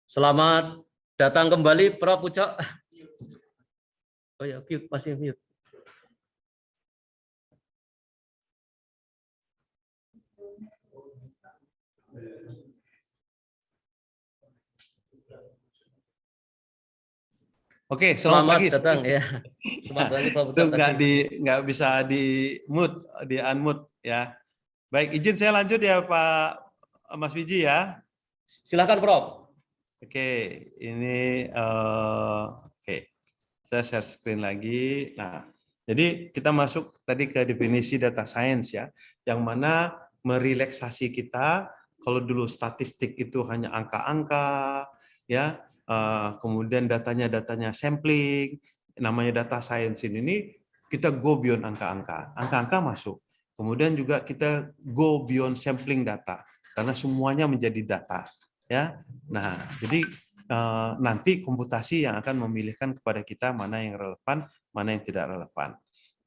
Selamat datang kembali Prof. Ucok. Oh ya, mute, masih mute. Oke, selamat pagi. Datang ya. Selamat pagi Prof. Itu nggak bisa di mute, di unmute ya. Baik, izin saya lanjut ya Pak Mas Wiji ya. Silakan Prof. Oke, ini oke. Saya share screen lagi. Nah, jadi kita masuk tadi ke definisi data science ya, yang mana merelaksasi kita. Kalau dulu statistik itu hanya angka-angka, ya, kemudian datanya sampling, namanya data science ini kita go beyond angka-angka. Angka-angka masuk, Kemudian juga kita go beyond sampling data karena semuanya menjadi data, ya. Nah, jadi nanti komputasi yang akan memilihkan kepada kita mana yang relevan, mana yang tidak relevan.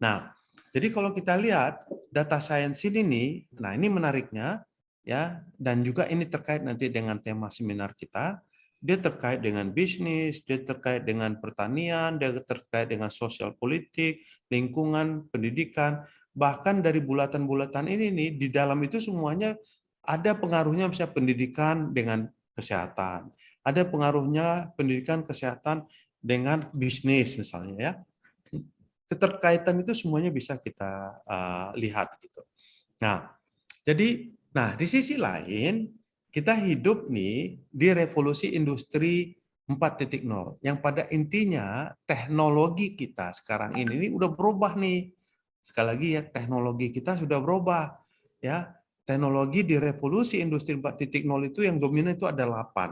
Nah, jadi kalau kita lihat data science ini, nah ini menariknya, ya, dan juga ini terkait nanti dengan tema seminar kita. Dia terkait dengan bisnis, dia terkait dengan pertanian, dia terkait dengan sosial politik, lingkungan, pendidikan, bahkan dari bulatan-bulatan ini nih di dalam itu semuanya ada pengaruhnya, misalnya pendidikan dengan kesehatan, ada pengaruhnya pendidikan kesehatan dengan bisnis misalnya, ya. Keterkaitan itu semuanya bisa kita lihat gitu. Nah, jadi di sisi lain kita hidup nih di revolusi industri 4.0 yang pada intinya teknologi kita sekarang ini udah berubah nih. Sekali lagi ya, teknologi kita sudah berubah, ya. Teknologi di revolusi industri 4.0 itu yang dominan itu ada 8.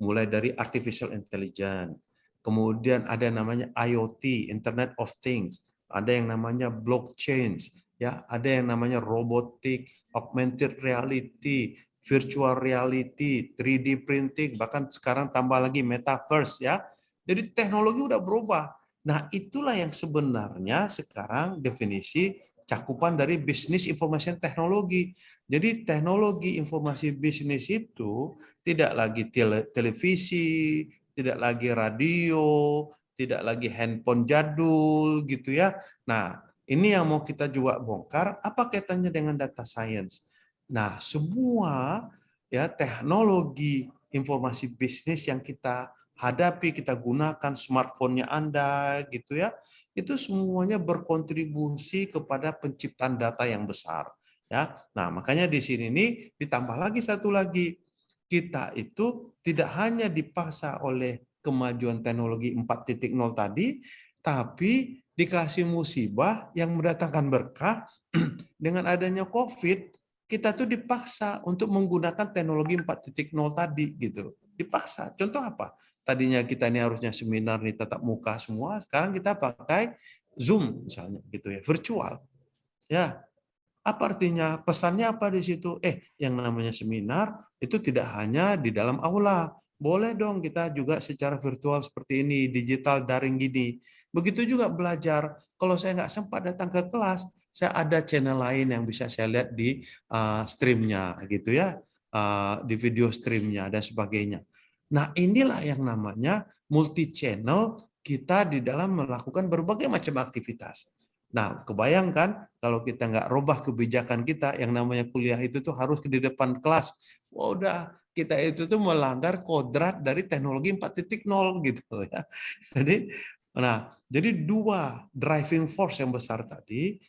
Mulai dari artificial intelligence, kemudian ada yang namanya IoT, Internet of Things, ada yang namanya blockchain, ya, ada yang namanya robotik, augmented reality, virtual reality, 3D printing, bahkan sekarang tambah lagi metaverse, ya. Jadi teknologi udah berubah. Nah, itulah yang sebenarnya sekarang definisi cakupan dari bisnis information teknologi. Jadi teknologi informasi bisnis itu tidak lagi televisi, tidak lagi radio, tidak lagi handphone jadul gitu ya. Nah, ini yang mau kita juga bongkar, apa kaitannya dengan data science? Nah, semua ya teknologi informasi bisnis yang kita hadapi, kita gunakan smartphone-nya Anda gitu ya, itu semuanya berkontribusi kepada penciptaan data yang besar, ya. Nah, makanya di sini nih ditambah lagi satu lagi, kita itu tidak hanya dipaksa oleh kemajuan teknologi 4.0 tadi, tapi dikasih musibah yang mendatangkan berkah. Dengan adanya COVID, kita tuh dipaksa untuk menggunakan teknologi 4.0 tadi gitu. Dipaksa. Contoh apa? Tadinya kita ini harusnya seminar nih tatap muka semua, sekarang kita pakai Zoom misalnya gitu ya, virtual. Ya. Apa artinya? Pesannya apa di situ? Yang namanya seminar itu tidak hanya di dalam aula. Boleh dong kita juga secara virtual seperti ini, digital daring gini. Begitu juga belajar. Kalau saya nggak sempat datang ke kelas, saya ada channel lain yang bisa saya lihat di streamnya gitu ya, di video streamnya dan sebagainya. Nah, inilah yang namanya multi channel kita di dalam melakukan berbagai macam aktivitas. Nah, kebayangkan kalau kita nggak robah kebijakan kita, yang namanya kuliah itu tuh harus di depan kelas. Wah, udah kita itu tuh melanggar kodrat dari teknologi 4.0 gitu ya. Jadi dua driving force yang besar tadi,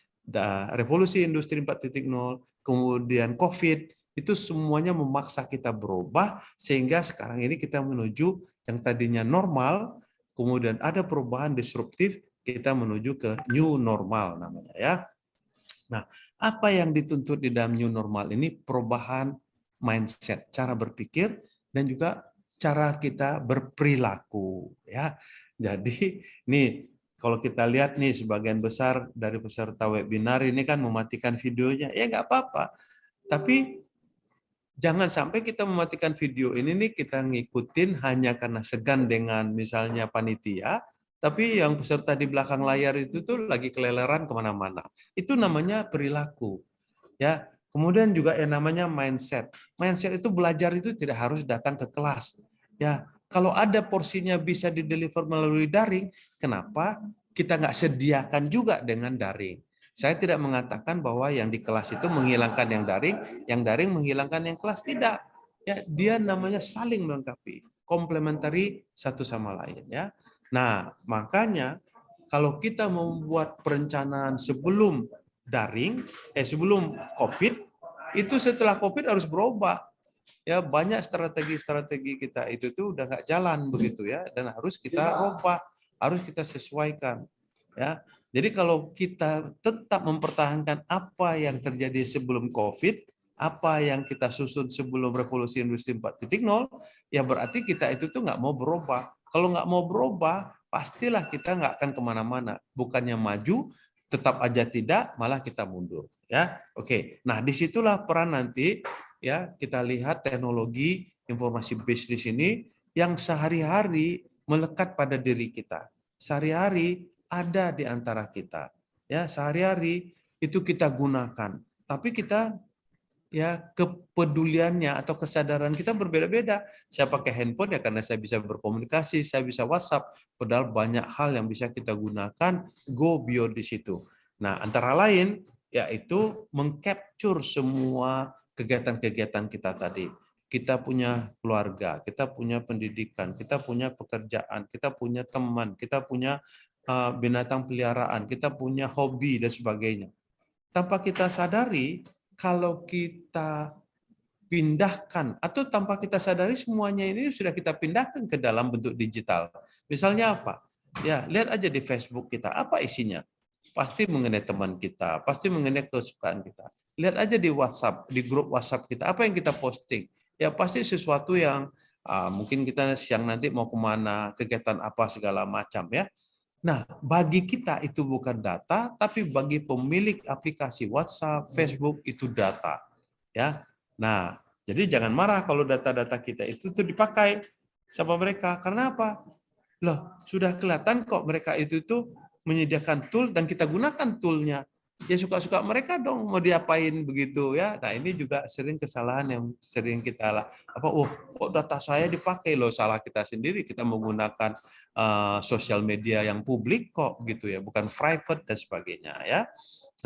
revolusi industri 4.0, kemudian COVID, itu semuanya memaksa kita berubah sehingga sekarang ini kita menuju yang tadinya normal, kemudian ada perubahan disruptif, kita menuju ke new normal namanya ya. Nah, apa yang dituntut di dalam new normal ini? Perubahan mindset, cara berpikir dan juga cara kita berperilaku ya. Jadi nih kalau kita lihat nih sebagian besar dari peserta webinar ini kan mematikan videonya, ya nggak apa-apa. Tapi jangan sampai kita mematikan video ini nih kita ngikutin hanya karena segan dengan misalnya panitia, tapi yang peserta di belakang layar itu tuh lagi keleleran kemana-mana. Itu namanya perilaku. Ya, kemudian juga yang namanya mindset. Mindset itu belajar itu tidak harus datang ke kelas. Ya, kalau ada porsinya bisa dideliver melalui daring, kenapa kita nggak sediakan juga dengan daring? Saya tidak mengatakan bahwa yang di kelas itu menghilangkan yang daring menghilangkan yang kelas, tidak. Ya, dia namanya saling melengkapi, komplementari satu sama lain ya. Nah, makanya kalau kita membuat perencanaan sebelum daring, sebelum COVID, itu setelah COVID harus berubah. Ya, banyak strategi-strategi kita itu tuh udah nggak jalan begitu ya, dan harus kita rubah, harus kita sesuaikan. Ya, jadi kalau kita tetap mempertahankan apa yang terjadi sebelum COVID, apa yang kita susun sebelum revolusi industri 4.0, ya berarti kita itu tuh nggak mau berubah. Kalau nggak mau berubah, pastilah kita nggak akan kemana-mana. Bukannya maju, tetap aja tidak, malah kita mundur. Ya, oke. Nah, disitulah peran nanti ya kita lihat teknologi informasi bisnis ini yang sehari-hari melekat pada diri kita. Sehari-hari ada di antara kita. Ya, sehari-hari itu kita gunakan. Tapi kita ya kepeduliannya atau kesadaran kita berbeda-beda. Saya pakai handphone ya karena saya bisa berkomunikasi, saya bisa WhatsApp, padahal banyak hal yang bisa kita gunakan go beyond di situ. Nah, antara lain yaitu mengcapture semua kegiatan-kegiatan kita tadi. Kita punya keluarga, kita punya pendidikan, kita punya pekerjaan, kita punya teman, kita punya binatang peliharaan, kita punya hobi dan sebagainya. Tanpa kita sadari, kalau kita pindahkan atau tanpa kita sadari semuanya ini sudah kita pindahkan ke dalam bentuk digital. Misalnya apa? Ya, lihat aja di Facebook kita, apa isinya? Pasti mengenai teman kita, pasti mengenai kesukaan kita. Lihat aja di WhatsApp, di grup WhatsApp kita, apa yang kita posting? Ya pasti sesuatu yang mungkin kita siang nanti mau kemana, kegiatan apa segala macam ya. Nah, bagi kita itu bukan data, tapi bagi pemilik aplikasi WhatsApp, Facebook itu data. Ya. Nah, jadi jangan marah kalau data-data kita itu tuh dipakai sama mereka. Karena apa? Loh, sudah kelihatan kok mereka itu tuh menyediakan tool dan kita gunakan toolnya. Ya suka-suka mereka dong mau diapain begitu ya. Nah, ini juga sering kesalahan yang sering kita kok data saya dipakai loh, salah kita sendiri, kita menggunakan sosial media yang publik kok gitu ya, bukan private dan sebagainya ya.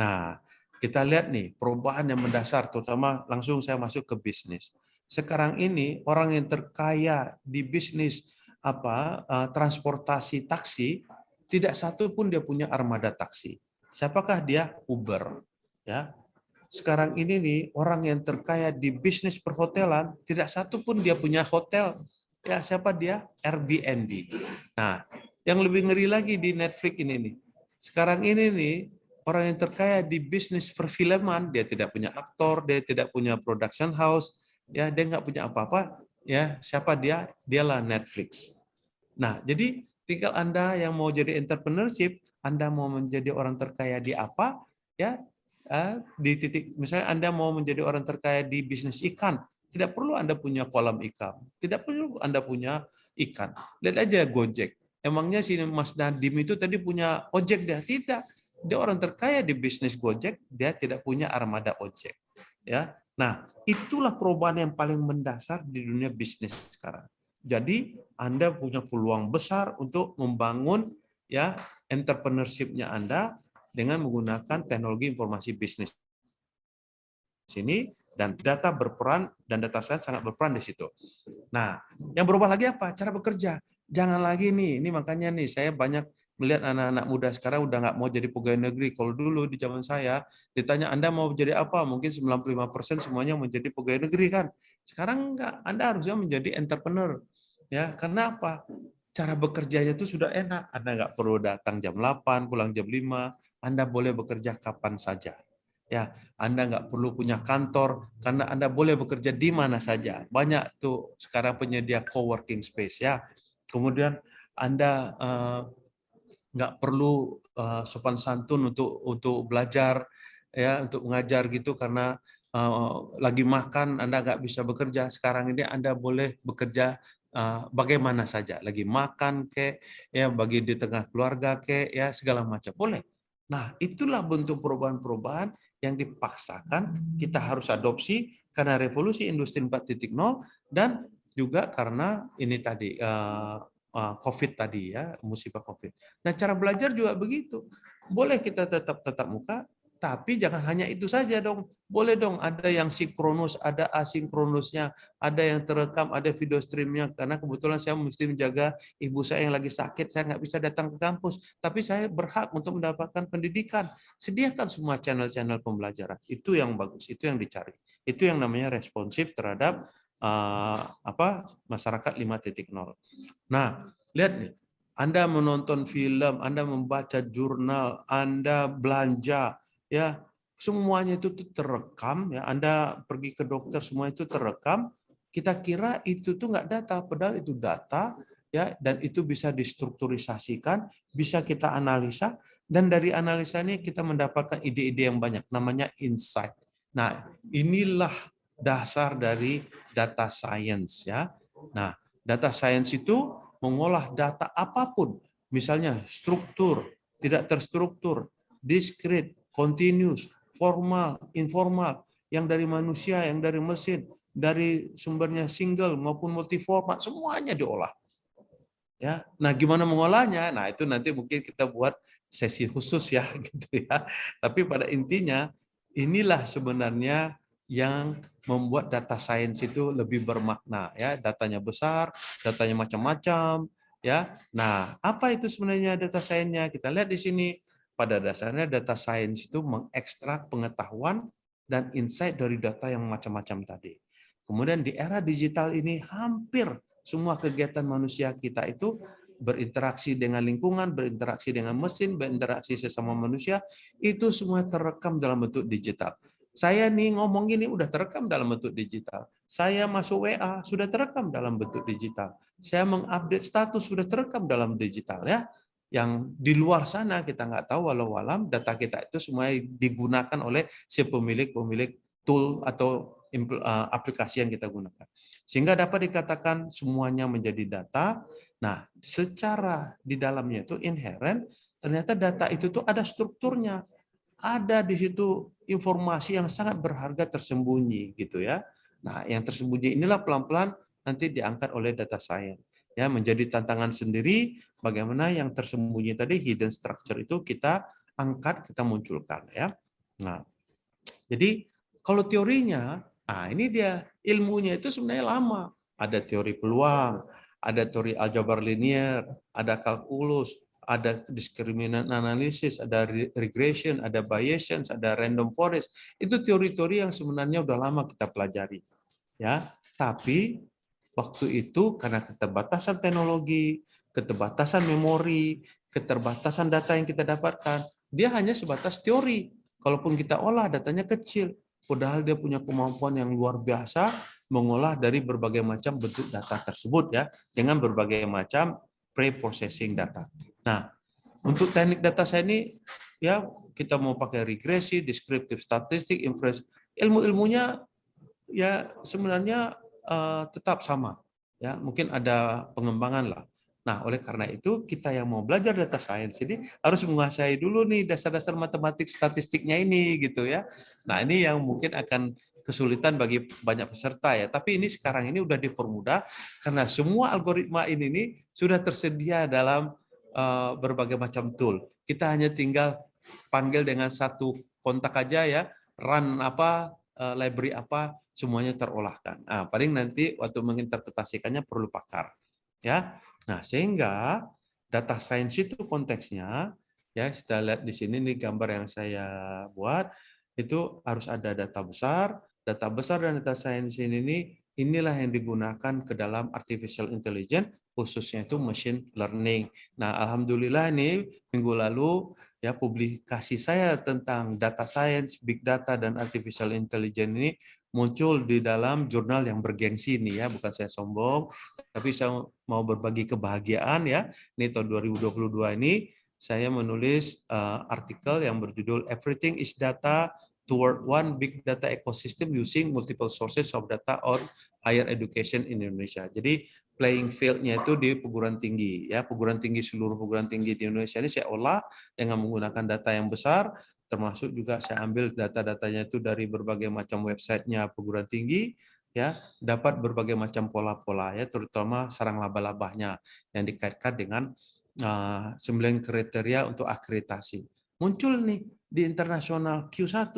Nah, kita lihat nih perubahan yang mendasar, terutama langsung saya masuk ke bisnis. Sekarang ini orang yang terkaya di bisnis transportasi taksi, tidak satu pun dia punya armada taksi. Siapakah dia? Uber. Ya. Sekarang ini nih orang yang terkaya di bisnis perhotelan, tidak satu pun dia punya hotel. Ya, siapa dia? Airbnb. Nah, yang lebih ngeri lagi di Netflix ini nih. Sekarang ini nih orang yang terkaya di bisnis perfilman, dia tidak punya aktor, dia tidak punya production house, ya dia nggak punya apa-apa. Ya, siapa dia? Dialah Netflix. Nah, jadi tinggal Anda yang mau jadi entrepreneurship, Anda mau menjadi orang terkaya di apa, ya di titik misalnya Anda mau menjadi orang terkaya di bisnis ikan, tidak perlu Anda punya kolam ikan, tidak perlu Anda punya ikan. Lihat aja Gojek. Emangnya si Mas Nadim itu tadi punya ojek dia? Tidak. Dia orang terkaya di bisnis Gojek, dia tidak punya armada ojek. Ya. Nah, itulah perubahan yang paling mendasar di dunia bisnis sekarang. Jadi Anda punya peluang besar untuk membangun ya entrepreneurship-nya Anda dengan menggunakan teknologi informasi bisnis sini, dan data berperan dan data science sangat berperan di situ. Nah, yang berubah lagi apa? Cara bekerja. Jangan lagi nih, ini makanya nih saya banyak melihat anak-anak muda sekarang udah nggak mau jadi pegawai negeri. Kalau dulu di zaman saya ditanya Anda mau jadi apa? Mungkin 95% semuanya menjadi pegawai negeri kan. Sekarang enggak, Anda harusnya menjadi entrepreneur. Ya, karena apa? Cara bekerjanya itu sudah enak. Anda nggak perlu datang jam 8, pulang jam 5. Anda boleh bekerja kapan saja. Ya, Anda nggak perlu punya kantor karena Anda boleh bekerja di mana saja. Banyak tuh sekarang penyedia co-working space ya. Kemudian Anda nggak perlu sopan santun untuk belajar ya, untuk mengajar gitu karena lagi makan Anda nggak bisa bekerja. Sekarang ini Anda boleh bekerja bagaimana saja, lagi makan kek ya, bagi di tengah keluarga kek ya, segala macam boleh. Nah, itulah bentuk perubahan-perubahan yang dipaksakan kita harus adopsi karena revolusi industri 4.0 dan juga karena ini tadi COVID tadi ya, musibah COVID. Nah, cara belajar juga begitu. Boleh kita tetap muka, tapi jangan hanya itu saja dong. Boleh dong ada yang sinkronus, ada asinkronusnya, ada yang terekam, ada video streamnya. Karena kebetulan saya mesti menjaga ibu saya yang lagi sakit, saya nggak bisa datang ke kampus. Tapi saya berhak untuk mendapatkan pendidikan. Sediakan semua channel-channel pembelajaran. Itu yang bagus, itu yang dicari. Itu yang namanya responsif terhadap masyarakat 5.0. Nah, lihat nih. Anda menonton film, Anda membaca jurnal, Anda belanja, ya semuanya itu terekam ya. Anda pergi ke dokter semua itu terekam. Kita kira itu tuh nggak data, padahal itu data ya, dan itu bisa distrukturisasikan, bisa kita analisa, dan dari analisa ini kita mendapatkan ide-ide yang banyak, namanya insight. Nah, inilah dasar dari data science ya. Nah, data science itu mengolah data apapun, misalnya struktur, tidak terstruktur, diskrit, continuous, formal, informal, yang dari manusia, yang dari mesin, dari sumbernya single maupun multiformat, semuanya diolah. Ya, nah gimana mengolahnya? Nah itu nanti mungkin kita buat sesi khusus ya, gitu ya. Tapi pada intinya inilah sebenarnya yang membuat data science itu lebih bermakna ya. Datanya besar, datanya macam-macam ya. Nah apa itu sebenarnya data science-nya? Kita lihat di sini. Pada dasarnya data science itu mengekstrak pengetahuan dan insight dari data yang macam-macam tadi. Kemudian di era digital ini hampir semua kegiatan manusia kita itu berinteraksi dengan lingkungan, berinteraksi dengan mesin, berinteraksi sesama manusia, itu semua terekam dalam bentuk digital. Saya nih ngomong gini udah terekam dalam bentuk digital. Saya masuk WA sudah terekam dalam bentuk digital. Saya mengupdate status sudah terekam dalam digital ya. Yang di luar sana kita nggak tahu walau alam data kita itu semua digunakan oleh si pemilik tool atau aplikasi yang kita gunakan. Sehingga dapat dikatakan semuanya menjadi data. Nah, secara di dalamnya itu inherent, ternyata data itu tuh ada strukturnya. Ada di situ informasi yang sangat berharga tersembunyi gitu ya. Nah, yang tersembunyi inilah pelan-pelan nanti diangkat oleh data science. Ya, menjadi tantangan sendiri bagaimana yang tersembunyi tadi hidden structure itu kita angkat, kita munculkan ya. Nah, jadi kalau teorinya, nah ini dia ilmunya itu sebenarnya lama. Ada teori peluang, ada teori aljabar linear, ada kalkulus, ada discriminant analysis, ada regression, ada Bayesian, ada random forest. Itu teori-teori yang sebenarnya udah lama kita pelajari. Ya, tapi waktu itu karena keterbatasan teknologi, keterbatasan memori, keterbatasan data yang kita dapatkan, dia hanya sebatas teori. Kalaupun kita olah datanya kecil, padahal dia punya kemampuan yang luar biasa mengolah dari berbagai macam bentuk data tersebut ya, dengan berbagai macam pre-processing data. Nah, untuk teknik data saya ini ya kita mau pakai regresi, descriptive statistik, inference, ilmu-ilmunya ya sebenarnya tetap sama ya, mungkin ada pengembangan lah. Nah, oleh karena itu kita yang mau belajar data science ini harus menguasai dulu nih dasar-dasar matematik statistiknya ini gitu ya. Nah, ini yang mungkin akan kesulitan bagi banyak peserta ya. Tapi ini sekarang ini udah dipermudah karena semua algoritma ini nih sudah tersedia dalam berbagai macam tool. Kita hanya tinggal panggil dengan satu kontak aja ya, run apa, library apa, semuanya terolahkan. Nah, paling nanti waktu menginterpretasikannya perlu pakar. Ya. Nah, sehingga data science itu konteksnya ya kita lihat di sini nih gambar yang saya buat itu harus ada data besar dan data science ini inilah yang digunakan ke dalam artificial intelligence khususnya itu machine learning. Nah, alhamdulillah nih minggu lalu ya publikasi saya tentang data science, big data dan artificial intelligence ini muncul di dalam jurnal yang bergengsi nih ya, bukan saya sombong, tapi saya mau berbagi kebahagiaan ya. Ini tahun 2022 ini saya menulis artikel yang berjudul Everything is Data Toward One Big Data Ecosystem Using Multiple Sources of Data on Higher Education in Indonesia. Jadi playing field-nya itu di perguruan tinggi ya, seluruh perguruan tinggi di Indonesia ini saya olah dengan menggunakan data yang besar, termasuk juga saya ambil data-datanya itu dari berbagai macam websitenya perguruan tinggi ya, dapat berbagai macam pola-pola ya, terutama sarang laba-labanya yang dikaitkan dengan 9 kriteria untuk akreditasi. Muncul nih di internasional Q1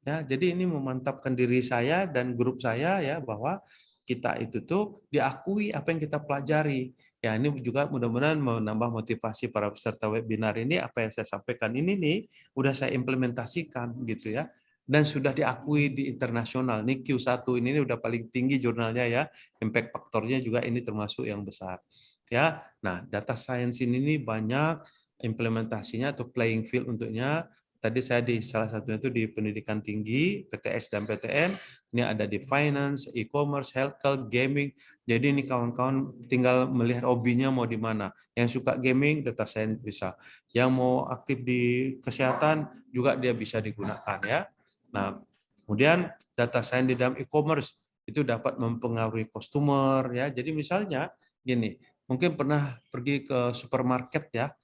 ya, jadi ini memantapkan diri saya dan grup saya ya bahwa kita itu tuh diakui apa yang kita pelajari. Ya, ini juga mudah-mudahan menambah motivasi para peserta webinar ini, apa yang saya sampaikan ini nih udah saya implementasikan gitu ya. Dan sudah diakui di internasional. Ini Q1 ini udah paling tinggi jurnalnya ya. Impact faktornya juga ini termasuk yang besar. Ya. Nah, data science ini banyak implementasinya atau playing field untuknya Tadi saya di salah satunya itu di pendidikan tinggi, PTS dan PTN. Ini ada di finance, e-commerce, healthcare, gaming. Jadi ini kawan-kawan tinggal melihat hobinya mau di mana. Yang suka gaming, data science bisa. Yang mau aktif di kesehatan juga dia bisa digunakan ya. Nah, kemudian data science di dalam e-commerce itu dapat mempengaruhi customer ya. Jadi misalnya gini, mungkin pernah pergi ke supermarket ya.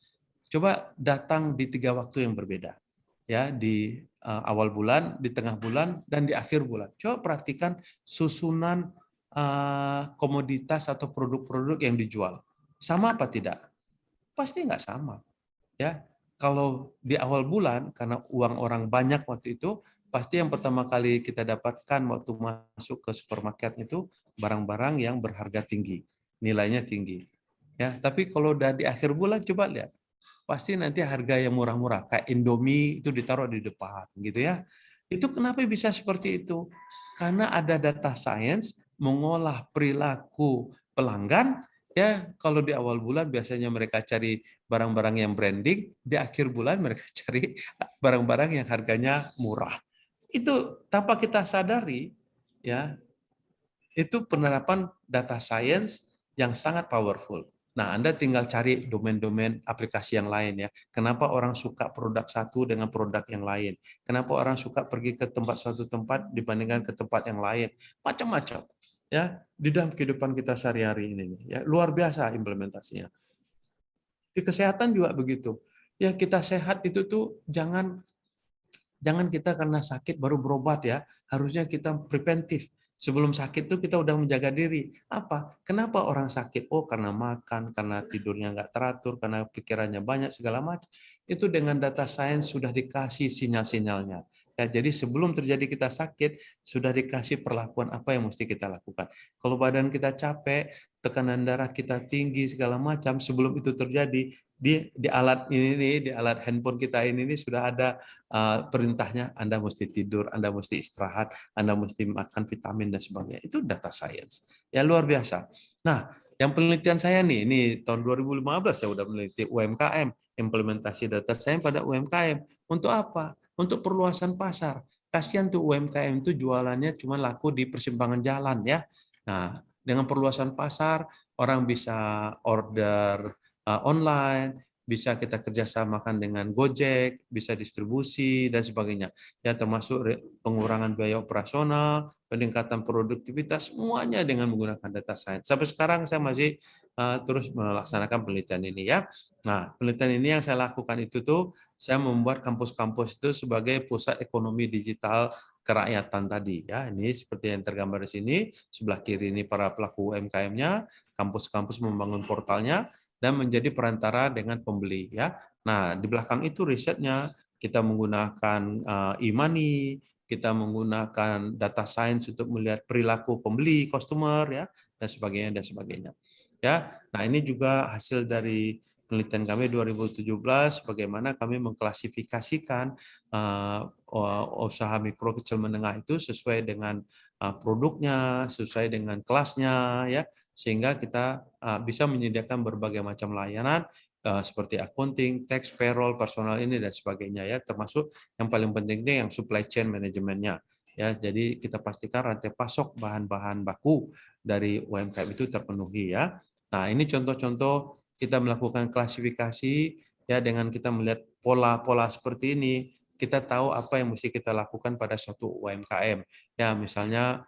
Coba datang di 3 waktu yang berbeda. Ya, di awal bulan, di tengah bulan, dan di akhir bulan. Coba perhatikan susunan komoditas atau produk-produk yang dijual. Sama apa tidak? Pasti nggak sama. Ya, kalau di awal bulan karena uang orang banyak waktu itu, pasti yang pertama kali kita dapatkan waktu masuk ke supermarket itu barang-barang yang berharga tinggi, nilainya tinggi. Ya, tapi kalau udah di akhir bulan coba lihat, pasti nanti harga yang murah-murah kayak Indomie itu ditaruh di depan gitu ya. Itu kenapa bisa seperti itu? Karena ada data science mengolah perilaku pelanggan ya. Kalau di awal bulan biasanya mereka cari barang-barang yang branding, di akhir bulan mereka cari barang-barang yang harganya murah. Itu tanpa kita sadari ya, itu penerapan data science yang sangat powerful. Nah, Anda tinggal cari domain-domain aplikasi yang lain ya. Kenapa orang suka produk satu dengan produk yang lain? Kenapa orang suka pergi ke suatu tempat dibandingkan ke tempat yang lain? Macam-macam ya di dalam kehidupan kita sehari-hari ini ya. Luar biasa implementasinya. Di kesehatan juga begitu. Ya, kita sehat itu tuh jangan kita karena sakit baru berobat ya. Harusnya kita preventif. Sebelum sakit tuh kita udah menjaga diri. Apa? Kenapa orang sakit? Oh, karena makan, karena tidurnya nggak teratur, karena pikirannya banyak, segala macam. Itu dengan data science sudah dikasih sinyal-sinyalnya. Ya, jadi sebelum terjadi kita sakit, sudah dikasih perlakuan apa yang mesti kita lakukan. Kalau badan kita capek, tekanan darah kita tinggi, segala macam, sebelum itu terjadi, di alat ini, di alat handphone kita ini sudah ada perintahnya, Anda mesti tidur, Anda mesti istirahat, Anda mesti makan vitamin dan sebagainya. Itu data science. Ya luar biasa. Nah, yang penelitian saya nih, ini tahun 2015 saya udah meneliti UMKM, implementasi data science pada UMKM. Untuk apa? Untuk perluasan pasar. Kasihan tuh UMKM itu jualannya cuma laku di persimpangan jalan ya. Nah, dengan perluasan pasar, orang bisa order online, bisa kita kerjasamakan dengan Gojek, bisa distribusi dan sebagainya. Ya, termasuk pengurangan biaya operasional, peningkatan produktivitas, semuanya dengan menggunakan data science. Sampai sekarang saya masih terus melaksanakan penelitian ini ya. Nah, penelitian ini yang saya lakukan itu tuh saya membuat kampus-kampus itu sebagai pusat ekonomi digital kerakyatan tadi ya. Ini seperti yang tergambar di sini, sebelah kiri ini para pelaku UMKM-nya, kampus-kampus membangun portalnya dan menjadi perantara dengan pembeli ya. Nah, di belakang itu risetnya kita menggunakan e-money, kita menggunakan data science untuk melihat perilaku pembeli, customer ya, dan sebagainya. Ya. Nah, ini juga hasil dari penelitian kami 2017 bagaimana kami mengklasifikasikan usaha mikro kecil menengah itu sesuai dengan produknya, sesuai dengan kelasnya ya, sehingga kita bisa menyediakan berbagai macam layanan seperti accounting, tax, payroll, personal ini dan sebagainya ya, termasuk yang paling pentingnya yang supply chain manajemennya. Ya, jadi kita pastikan rantai pasok bahan-bahan baku dari UMKM itu terpenuhi ya. Nah, ini contoh-contoh kita melakukan klasifikasi ya, dengan kita melihat pola-pola seperti ini, kita tahu apa yang mesti kita lakukan pada suatu UMKM. Ya, misalnya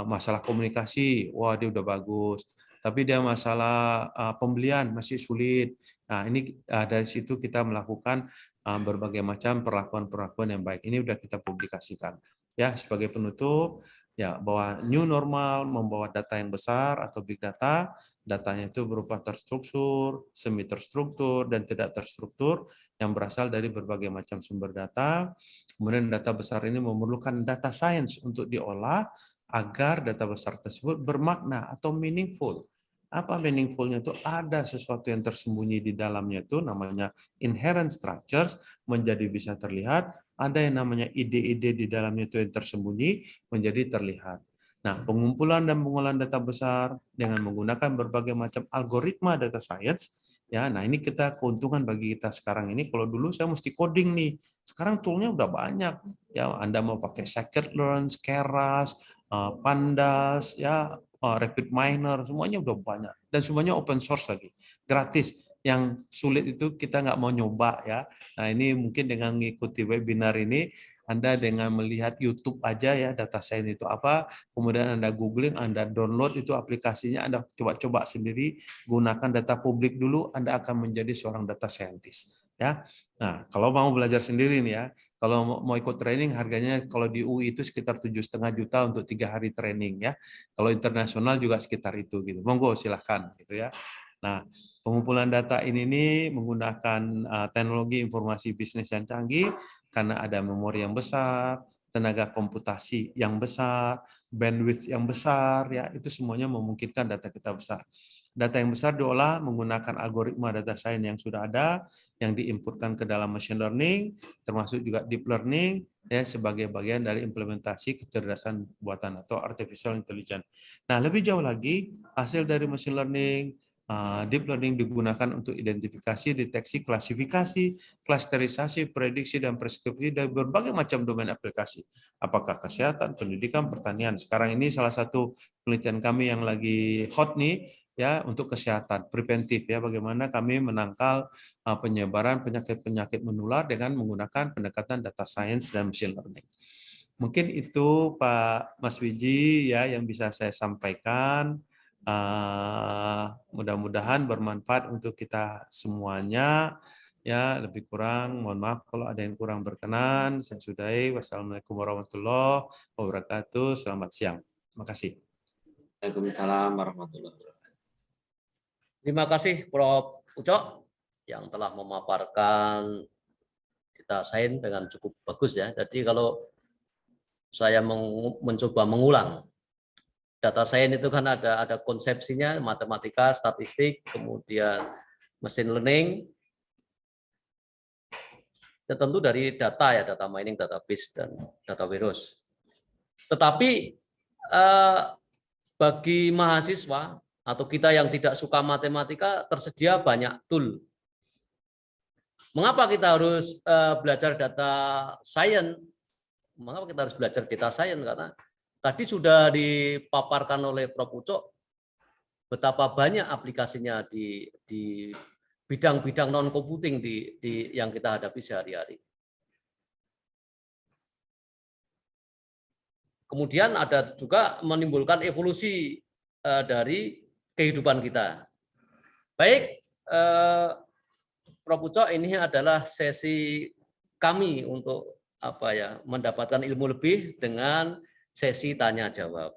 masalah komunikasi, wah dia udah bagus. Tapi dia masalah pembelian masih sulit. Nah, ini dari situ kita melakukan berbagai macam perlakuan-perlakuan yang baik. Ini udah kita publikasikan. Ya, sebagai penutup, ya bahwa new normal membawa data yang besar atau big data. Datanya itu berupa terstruktur, semi terstruktur, dan tidak terstruktur yang berasal dari berbagai macam sumber data. Kemudian data besar ini memerlukan data science untuk diolah agar data besar tersebut bermakna atau meaningful. Apa meaningful-nya itu? Ada sesuatu yang tersembunyi di dalamnya itu namanya inherent structures menjadi bisa terlihat. Ada yang namanya ide-ide di dalamnya itu yang tersembunyi menjadi terlihat. Nah, pengumpulan dan pengolahan data besar dengan menggunakan berbagai macam algoritma data science Ya, nah ini kita keuntungan bagi kita sekarang ini. Kalau dulu saya mesti coding nih, sekarang toolnya udah banyak. Ya, Anda mau pakai scikit-learn, Keras, Pandas, ya, RapidMiner, semuanya udah banyak. Dan semuanya open source lagi, gratis. Yang sulit itu kita nggak mau nyoba ya. Nah ini mungkin dengan mengikuti webinar ini, Anda dengan melihat YouTube aja ya data science itu apa, kemudian Anda googling, Anda download itu aplikasinya, Anda coba-coba sendiri, gunakan data publik dulu, Anda akan menjadi seorang data scientist. Ya, nah kalau mau belajar sendiri nih ya, kalau mau ikut training harganya kalau di UI itu sekitar 7,5 juta untuk 3 hari training ya. Kalau internasional juga sekitar itu gitu. Monggo silahkan gitu ya. Nah, pengumpulan data ini menggunakan teknologi informasi bisnis yang canggih karena ada memori yang besar, tenaga komputasi yang besar, bandwidth yang besar, ya itu semuanya memungkinkan data kita besar. Data yang besar diolah menggunakan algoritma data science yang sudah ada, yang diinputkan ke dalam machine learning, termasuk juga deep learning, ya sebagai bagian dari implementasi kecerdasan buatan atau artificial intelligence. Nah, lebih jauh lagi, hasil dari machine learning, deep learning digunakan untuk identifikasi, deteksi, klasifikasi, klasterisasi, prediksi, dan preskripsi dari berbagai macam domain aplikasi. Apakah kesehatan, pendidikan, pertanian. Sekarang ini salah satu penelitian kami yang lagi hot nih, ya untuk kesehatan preventif ya, bagaimana kami menangkal penyebaran penyakit-penyakit menular dengan menggunakan pendekatan data science dan machine learning. Mungkin itu Pak Mas Wiji ya yang bisa saya sampaikan. Mudah-mudahan bermanfaat untuk kita semuanya. Ya, lebih kurang mohon maaf kalau ada yang kurang berkenan. Saya sudahi. Wassalamualaikum warahmatullahi wabarakatuh. Selamat siang. Terima kasih. Waalaikumsalam warahmatullahi wabarakatuh. Terima kasih Prof. Ucok yang telah memaparkan data science dengan cukup bagus ya. Jadi kalau saya mencoba mengulang, data science itu kan ada konsepsinya, matematika, statistik, kemudian machine learning. Ya, tentu dari data ya, data mining, database, dan data warehouse. Tetapi bagi mahasiswa atau kita yang tidak suka matematika, tersedia banyak tool. Mengapa kita harus belajar data science? Mengapa kita harus belajar data science? Karena tadi sudah dipaparkan oleh Prof. Ucok betapa banyak aplikasinya di bidang-bidang non computing yang kita hadapi sehari-hari. Kemudian ada juga menimbulkan evolusi dari kehidupan kita. Baik, Prof. Ucok, ini adalah sesi kami untuk mendapatkan ilmu lebih dengan sesi tanya jawab.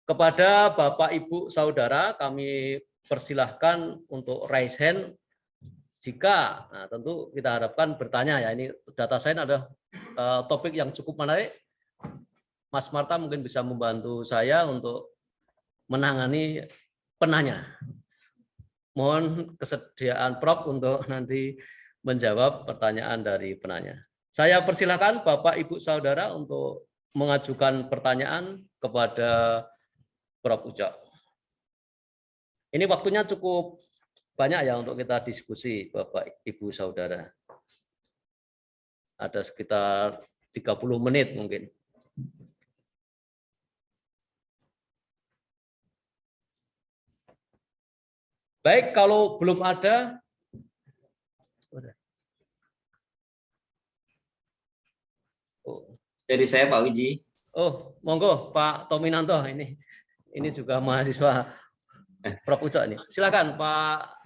Kepada Bapak, Ibu, Saudara, kami persilahkan untuk raise hand jika, nah tentu kita harapkan bertanya ya, ini data science adalah topik yang cukup menarik. Mas Marta mungkin bisa membantu saya untuk menangani penanya. Mohon kesediaan Prof untuk nanti menjawab pertanyaan dari penanya. Saya persilakan Bapak, Ibu, Saudara untuk mengajukan pertanyaan kepada Prof. Ucok. Ini waktunya cukup banyak ya untuk kita diskusi, Bapak, Ibu, Saudara. Ada sekitar 30 menit mungkin. Baik, kalau belum ada, Dari saya Pak Wiji. oh monggo Pak Tominanto, ini juga mahasiswa Prof. Ucok ini. Silakan Pak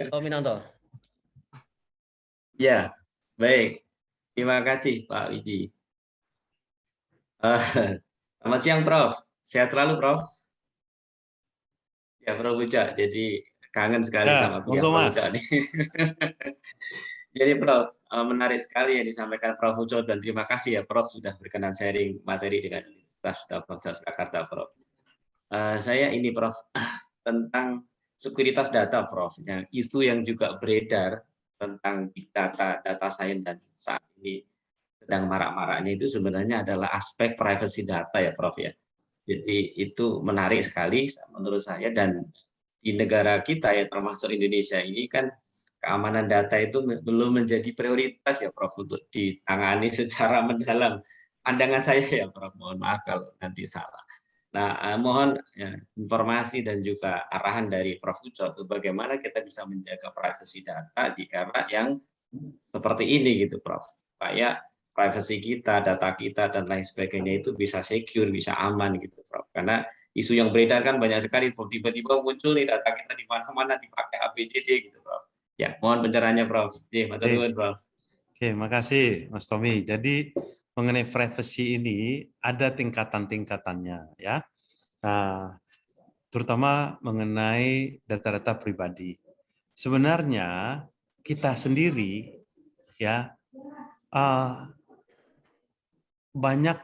Tominanto. Ya, baik. Terima kasih Pak Wiji. Selamat siang Prof. Sehat selalu Prof. Ya Prof. Ucok, jadi kangen sekali sama beliau Prof. Ucok nih. Jadi Prof, menarik sekali yang disampaikan Prof. Ucok, dan terima kasih ya Prof sudah berkenan sharing materi dengan Universitas Surakarta Prof. Saya ini Prof tentang sekuritas data Prof, yang isu yang juga beredar tentang big data, data science, dan saat ini sedang marak-maraknya itu sebenarnya adalah aspek privacy data ya Prof ya. Jadi itu menarik sekali menurut saya, dan di negara kita ya termasuk Indonesia ini kan keamanan data itu belum menjadi prioritas ya Prof untuk ditangani secara mendalam. Pandangan saya ya Prof, mohon maaf kalau nanti salah. Nah, mohon ya, informasi dan juga arahan dari Prof Uco bagaimana kita bisa menjaga privasi data di era yang seperti ini gitu Prof. Supaya privasi kita, data kita dan lain sebagainya itu bisa secure, bisa aman gitu Prof. Karena isu yang beredar kan banyak sekali, tiba-tiba muncul nih data kita di mana-mana dipakai ABCD gitu Prof. Ya, mohon pencerahannya Prof. Matur nuwun Prof. Oke, makasih Mas Tommy. Jadi mengenai privacy ini ada tingkatan-tingkatannya ya. Nah, terutama mengenai data-data pribadi. Sebenarnya kita sendiri ya banyak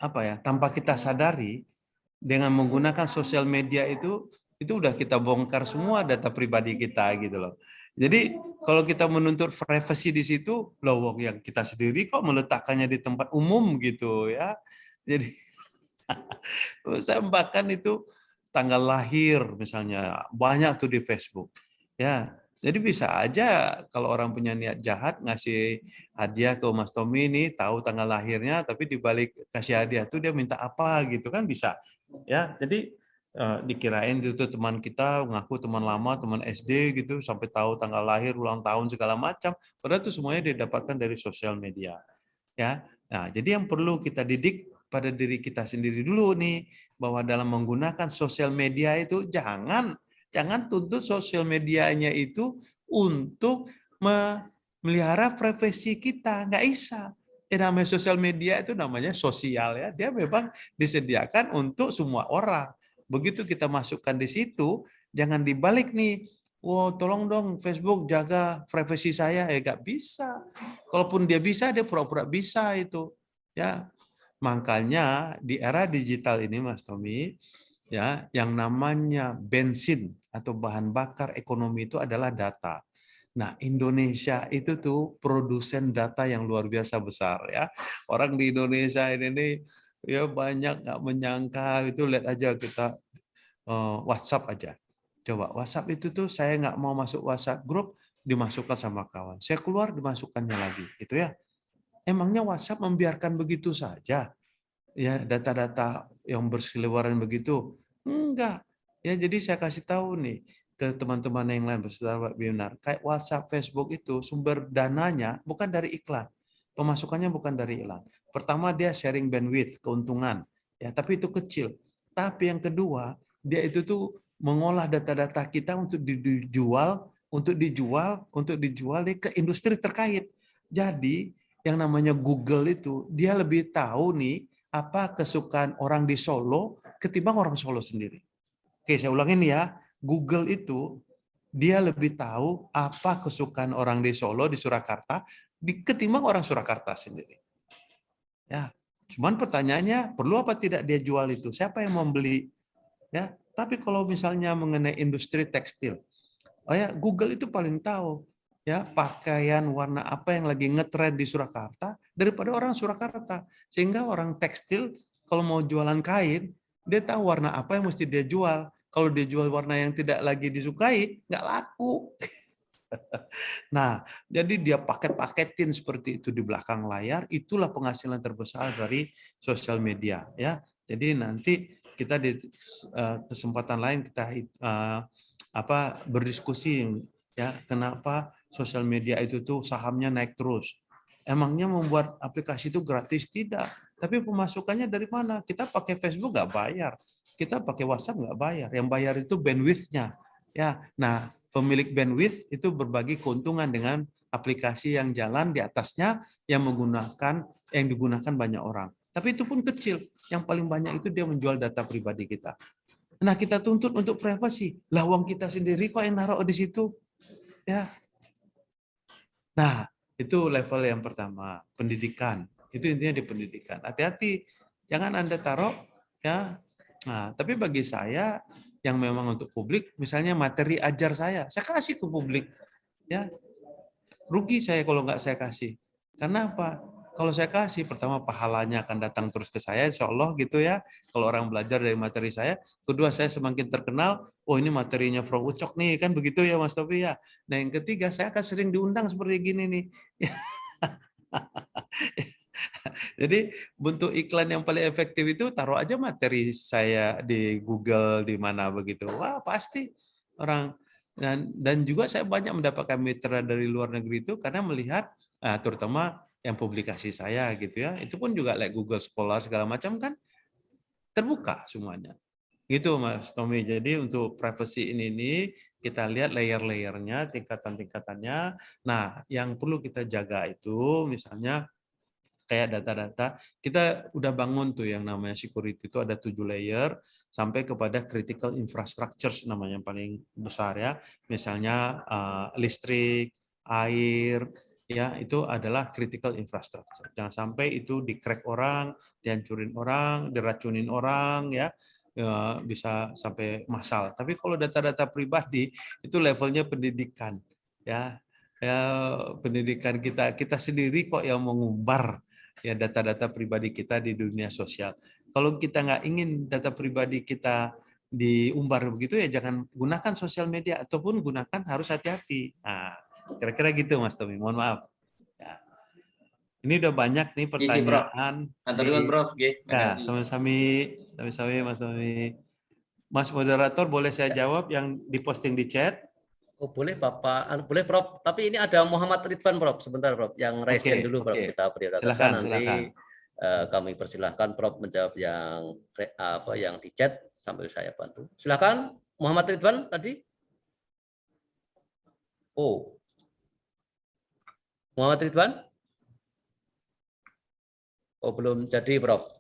apa ya, tanpa kita sadari dengan menggunakan sosial media itu udah kita bongkar semua data pribadi kita gitu loh. Jadi kalau kita menuntut privacy di situ, loh yang kita sendiri kok meletakkannya di tempat umum gitu ya. Jadi saya bahkan itu tanggal lahir misalnya banyak tuh di Facebook. Ya, jadi bisa aja kalau orang punya niat jahat ngasih hadiah ke Mas Tommy ini tahu tanggal lahirnya, tapi dibalik kasih hadiah tuh dia minta apa gitu kan bisa. Ya, jadi dikirain itu teman kita ngaku teman lama, teman SD gitu sampai tahu tanggal lahir, ulang tahun segala macam. Padahal itu semuanya didapatkan dari sosial media. Ya, nah jadi yang perlu kita didik pada diri kita sendiri dulu nih bahwa dalam menggunakan sosial media itu jangan tuntut sosial medianya itu untuk memelihara privasi kita, nggak bisa. Namanya sosial media itu namanya sosial ya, dia memang disediakan untuk semua orang. Begitu kita masukkan di situ, jangan dibalik nih. Wow, tolong dong Facebook jaga privasi saya, ya nggak bisa. Kalaupun dia bisa, dia pura-pura bisa itu. Ya, makanya di era digital ini, Mas Tommy, ya, yang namanya bensin atau bahan bakar ekonomi itu adalah data. Nah, Indonesia itu tuh produsen data yang luar biasa besar ya. Orang di Indonesia ini ya banyak nggak menyangka itu, lihat aja kita WhatsApp aja. Coba WhatsApp itu tuh saya nggak mau masuk WhatsApp grup dimasukkan sama kawan. Saya keluar dimasukkannya lagi, gitu ya. Emangnya WhatsApp membiarkan begitu saja? Ya, data-data yang berseliweran begitu? Enggak. Ya, jadi saya kasih tahu nih ke teman-teman yang lain peserta webinar, kayak WhatsApp, Facebook itu sumber dananya bukan dari iklan. Pemasukannya bukan dari iklan. Pertama dia sharing bandwidth, keuntungan. Ya, tapi itu kecil. Tapi yang kedua, dia itu tuh mengolah data-data kita untuk dijual ke industri terkait. Jadi yang namanya Google itu dia lebih tahu nih apa kesukaan orang di Solo ketimbang orang Solo sendiri. Oke, saya ulangin ya. Google itu dia lebih tahu apa kesukaan orang di Solo, di Surakarta ketimbang orang Surakarta sendiri. Ya, cuman pertanyaannya perlu apa tidak dia jual itu? Siapa yang mau beli? Ya, tapi kalau misalnya mengenai industri tekstil, oh ya, Google itu paling tahu ya pakaian warna apa yang lagi ngetren di Surakarta daripada orang Surakarta. Sehingga orang tekstil kalau mau jualan kain, dia tahu warna apa yang mesti dia jual. Kalau dia jual warna yang tidak lagi disukai, nggak laku. Nah, jadi dia paket-paketin seperti itu di belakang layar, itulah penghasilan terbesar dari sosial media ya. Jadi nanti kita di kesempatan lain kita berdiskusi ya kenapa sosial media itu tuh sahamnya naik terus. Emangnya membuat aplikasi itu gratis? Tidak. Tapi pemasukannya dari mana? Kita pakai Facebook nggak bayar. Kita pakai WhatsApp nggak bayar. Yang bayar itu bandwidth-nya. Ya, nah pemilik bandwidth itu berbagi keuntungan dengan aplikasi yang jalan di atasnya yang digunakan banyak orang. Tapi itu pun kecil. Yang paling banyak itu dia menjual data pribadi kita. Nah, kita tuntut untuk privasi. Lah uang kita sendiri kok yang naruh di situ? Ya. Nah, itu level yang pertama, pendidikan. Itu intinya di pendidikan. Hati-hati, jangan Anda taruh ya. Nah, tapi bagi saya yang memang untuk publik, misalnya materi ajar saya kasih ke publik. Ya. Rugi saya kalau nggak saya kasih. Karena apa? kalau saya kasih, pertama pahalanya akan datang terus ke saya, insya Allah gitu ya. Kalau orang belajar dari materi saya. Kedua, saya semakin terkenal, oh ini materinya Prof. Ucok nih, kan begitu ya Mas Topi ya. Nah yang ketiga, saya akan sering diundang seperti gini nih. Jadi bentuk iklan yang paling efektif itu taruh aja materi saya di Google di mana begitu. Wah pasti orang dan juga saya banyak mendapatkan mitra dari luar negeri itu karena melihat terutama yang publikasi saya gitu ya. Itu pun juga like Google Scholar segala macam kan terbuka semuanya. Gitu Mas Tommy. Jadi untuk privacy ini kita lihat layer-layernya, tingkatan-tingkatannya. Nah, yang perlu kita jaga itu misalnya kayak data-data, kita udah bangun tuh yang namanya security itu ada 7 layer sampai kepada critical infrastructures namanya yang paling besar ya. Misalnya listrik, air, ya itu adalah critical infrastructure. Jangan sampai itu di-crack orang, dihancurin orang, diracunin orang ya bisa sampai massal. Tapi kalau data-data pribadi itu levelnya pendidikan ya. Ya pendidikan kita sendiri kok yang mengumbar ya data-data pribadi kita di dunia sosial. Kalau kita nggak ingin data pribadi kita diumbar begitu ya jangan gunakan sosial media ataupun gunakan harus hati-hati. Nah, kira-kira gitu Mas Tommy. Mohon maaf. Ya. Ini udah banyak nih pertanyaan. Matur nuwun Prof. Nggih, Ya, makasih. sami-sami Mas Tommy. Mas moderator boleh saya jawab yang diposting di chat? Oh boleh Bapak, boleh Prof. Tapi ini ada Muhammad Ridwan Prof. Sebentar Prof. Yang raise hand dulu Prof. Kita prioritaskan nanti kami persilahkan Prof menjawab yang di chat sambil saya bantu. Silakan Muhammad Ridwan tadi. Oh, Muhammad Ridwan? Oh belum jadi Prof.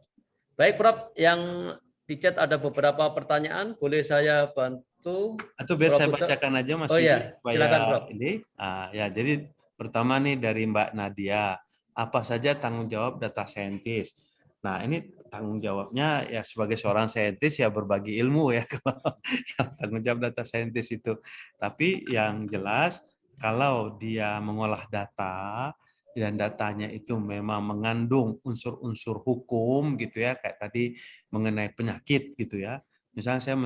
Baik Prof, yang di chat ada beberapa pertanyaan, boleh saya bantu? Atau biar saya bacakan aja Mas Widi, iya, supaya silakan, Prof. Ini. Ya, jadi pertama nih dari Mbak Nadia, apa saja tanggung jawab data scientist? Nah, ini tanggung jawabnya ya sebagai seorang saintis ya berbagi ilmu ya kalau tanggung jawab data scientist itu. Tapi yang jelas kalau dia mengolah data dan datanya itu memang mengandung unsur-unsur hukum gitu ya, kayak tadi mengenai penyakit gitu ya. Misalnya saya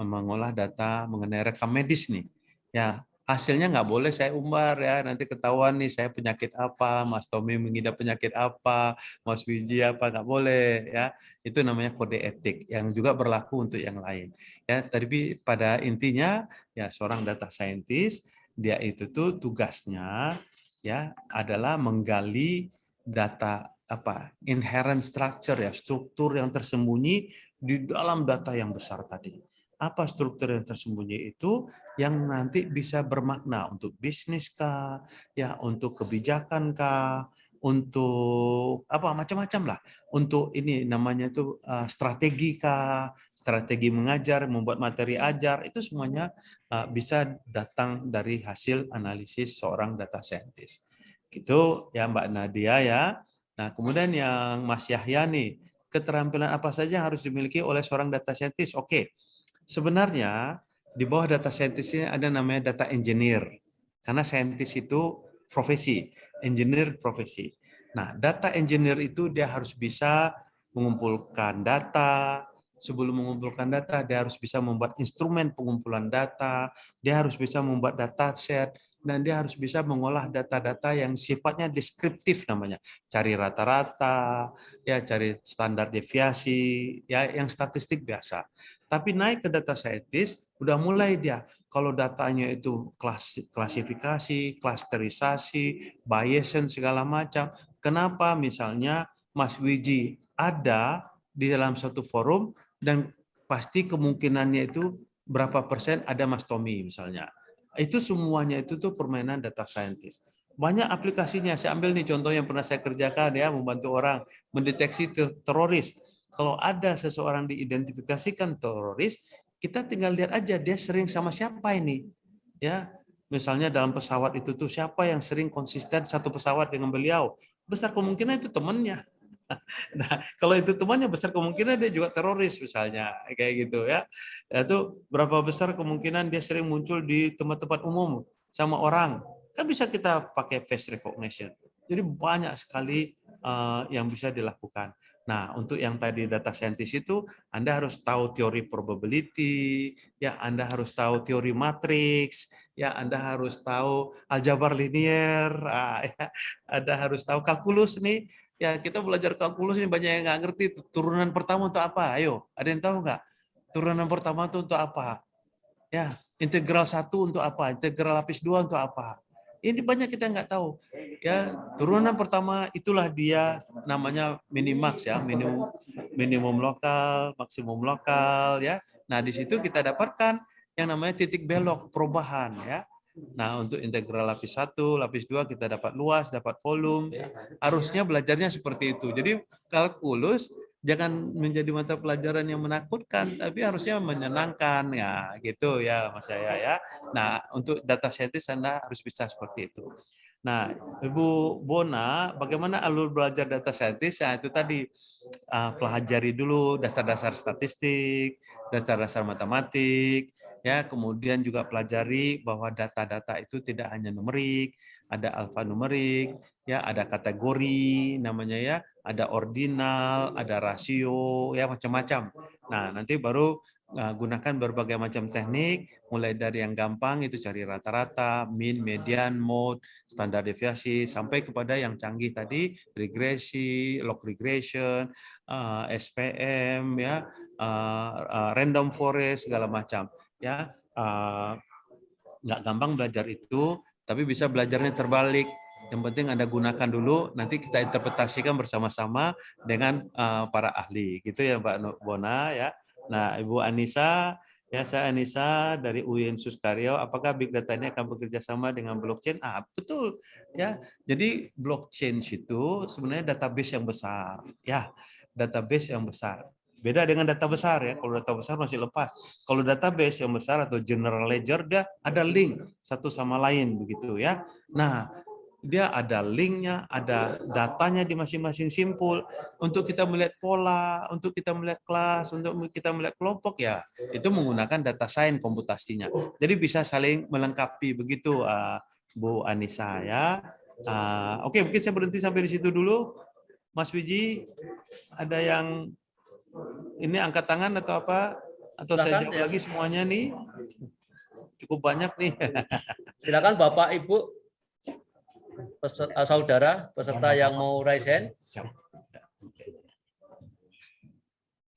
mengolah data mengenai rekam medis nih, ya hasilnya nggak boleh saya umbar ya, nanti ketahuan nih saya penyakit apa, Mas Tommy mengidap penyakit apa, Mas Wiji apa, nggak boleh ya. Itu namanya kode etik yang juga berlaku untuk yang lain. Ya, tapi pada intinya ya seorang data scientist dia itu tuh tugasnya ya adalah menggali data inherent structure ya, struktur yang tersembunyi di dalam data yang besar tadi. Apa struktur yang tersembunyi itu yang nanti bisa bermakna untuk bisnis kah, ya untuk kebijakan kah, untuk apa macam-macam lah. Untuk ini namanya itu strategi kah, strategi mengajar, membuat materi ajar, itu semuanya bisa datang dari hasil analisis seorang data scientist. Gitu ya Mbak Nadia ya. Nah, kemudian yang Mas Yahya nih, keterampilan apa saja harus dimiliki oleh seorang data scientist? Oke, sebenarnya di bawah data scientist ini ada namanya data engineer. Karena scientist itu profesi, engineer profesi. Nah, data engineer itu dia harus bisa mengumpulkan data. Sebelum mengumpulkan data, dia harus bisa membuat instrumen pengumpulan data. Dia harus bisa membuat data set. Dan dia harus bisa mengolah data-data yang sifatnya deskriptif namanya. Cari rata-rata, ya cari standar deviasi, ya yang statistik biasa. Tapi naik ke data scientist, udah mulai dia. Kalau datanya itu klasifikasi, klasterisasi, Bayesian segala macam. Kenapa misalnya Mas Wiji ada di dalam satu forum dan pasti kemungkinannya itu berapa persen ada Mas Tommy misalnya. Itu semuanya itu tuh permainan data scientist. Banyak aplikasinya. Saya ambil nih contoh yang pernah saya kerjakan ya, membantu orang mendeteksi teroris. Kalau ada seseorang diidentifikasikan teroris, kita tinggal lihat aja dia sering sama siapa ini. Ya, misalnya dalam pesawat itu tuh siapa yang sering konsisten satu pesawat dengan beliau. Besar kemungkinan itu temannya. Nah, kalau itu temannya besar kemungkinan dia juga teroris misalnya, kayak gitu ya. Itu berapa besar kemungkinan dia sering muncul di tempat-tempat umum sama orang. Kan bisa kita pakai face recognition. Jadi banyak sekali yang bisa dilakukan. Nah, untuk yang tadi data scientist itu Anda harus tahu teori probability, ya Anda harus tahu teori matriks, ya Anda harus tahu aljabar linier, ya, Anda harus tahu kalkulus nih. Ya, kita belajar kalkulus ini banyak yang nggak ngerti. Turunan pertama untuk apa? Ayo, ada yang tahu nggak? Turunan pertama itu untuk apa? Ya, integral 1 untuk apa? Integral lapis 2 untuk apa? Ini banyak kita nggak tahu. Ya, turunan pertama itulah dia namanya minimax ya, minimum lokal, maksimum lokal ya. Nah, di situ kita dapatkan yang namanya titik belok perubahan ya. Nah, untuk integral lapis 1, lapis 2 kita dapat luas, dapat volume. Harusnya belajarnya seperti itu. Jadi kalkulus jangan menjadi mata pelajaran yang menakutkan, tapi harusnya menyenangkan ya, gitu ya Mas saya ya. Nah, untuk data scientist Anda harus bisa seperti itu. Nah, Ibu Bona, bagaimana alur belajar data scientist? Nah, itu tadi pelajari dulu dasar-dasar statistik, dasar-dasar matematik, ya, kemudian juga pelajari bahwa data-data itu tidak hanya numerik, ada alfanumerik, ya, ada kategori namanya ya, ada ordinal, ada rasio, ya macam-macam. Nah, nanti baru gunakan berbagai macam teknik, mulai dari yang gampang itu cari rata-rata, mean, median, mode, standar deviasi, sampai kepada yang canggih tadi, regresi, log regression, SPM, ya, random forest, segala macam. Ya, nggak gampang belajar itu, tapi bisa belajarnya terbalik. Yang penting Anda gunakan dulu, nanti kita interpretasikan bersama-sama dengan para ahli, gitu ya Mbak Bona ya. Nah, Ibu Anissa, ya saya Anissa dari UIN Suskaryo. Apakah big data ini akan bekerja sama dengan blockchain? Betul ya. Jadi blockchain itu sebenarnya database yang besar, ya, database yang besar. Beda dengan data besar ya. Kalau data besar masih lepas. Kalau database yang besar atau general ledger dia ada link satu sama lain begitu ya. Nah, dia ada linknya, ada datanya di masing-masing simpul. Untuk kita melihat pola, untuk kita melihat kelas, untuk kita melihat kelompok ya, itu menggunakan data science komputasinya. Jadi bisa saling melengkapi begitu, Bu Anissa ya. Oke, mungkin saya berhenti sampai di situ dulu. Mas Wiji, ada yang ini angkat tangan atau apa? Atau saya Silakan, jawab ya. lagi semuanya nih? Cukup banyak nih. Silakan Bapak Ibu saudara peserta yang mau raise hand.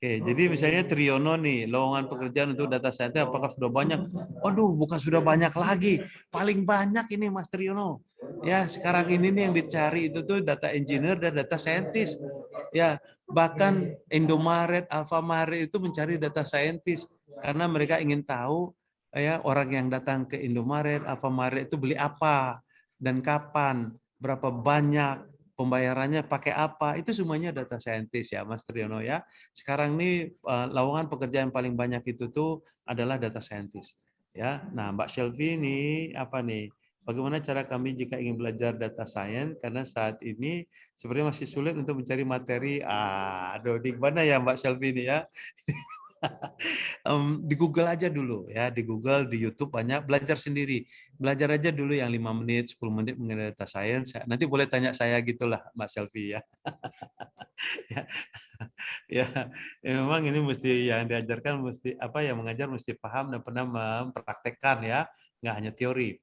Oke, jadi misalnya Triyono nih, lowongan pekerjaan untuk data scientist apakah sudah banyak? Waduh, bukan sudah banyak lagi. Paling banyak ini Mas Triyono. Ya, sekarang ini nih yang dicari itu tuh data engineer dan data scientist. Ya, bahkan Indomaret, Alfamaret itu mencari data scientist karena mereka ingin tahu ya orang yang datang ke Indomaret, Alfamaret itu beli apa dan kapan, berapa banyak, pembayarannya pakai apa, itu semuanya data scientist ya Mas Triyono ya. Sekarang nih lowongan pekerjaan paling banyak itu tuh adalah data scientist ya. Nah, Mbak Shelby nih apa nih? Bagaimana cara kami jika ingin belajar data science karena saat ini sebenarnya masih sulit untuk mencari materi. Aduh, di mana ya Mbak Shelby ini ya? Di Google aja dulu ya, di Google, di YouTube banyak, belajar sendiri. Belajar aja dulu yang 5 menit, 10 menit mengenai data science. Nanti boleh tanya saya gitulah Mbak Selvi ya. ya, memang ini mesti yang diajarkan mesti apa ya, mengajar mesti paham dan pernah mempraktekkan ya, nggak hanya teori.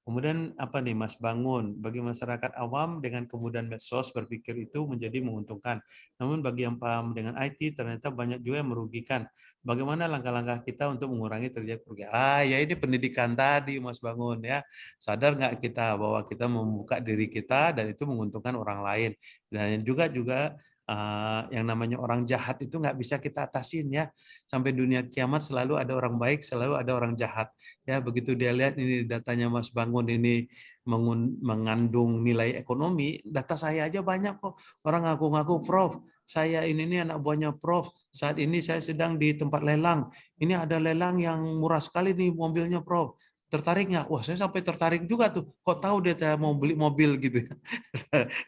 Kemudian apa nih Mas Bangun, bagi masyarakat awam dengan kemudahan medsos berpikir itu menjadi menguntungkan. Namun bagi yang paham dengan IT ternyata banyak juga yang merugikan. Bagaimana langkah-langkah kita untuk mengurangi terjadi kerugian? Ya ini pendidikan tadi Mas Bangun ya. Sadar nggak kita bahwa kita membuka diri kita dan itu menguntungkan orang lain. Dan juga yang namanya orang jahat itu nggak bisa kita atasin ya. Sampai dunia kiamat selalu ada orang baik, selalu ada orang jahat. Ya begitu dia lihat ini datanya Mas Bangun ini mengandung nilai ekonomi, data saya aja banyak kok. Orang ngaku-ngaku Prof, saya ini anak buahnya Prof. Saat ini saya sedang di tempat lelang. Ini ada lelang yang murah sekali nih mobilnya Prof. Tertarik nggak? Wah, saya sampai tertarik juga tuh. Kok tahu dia mau beli mobil gitu ya.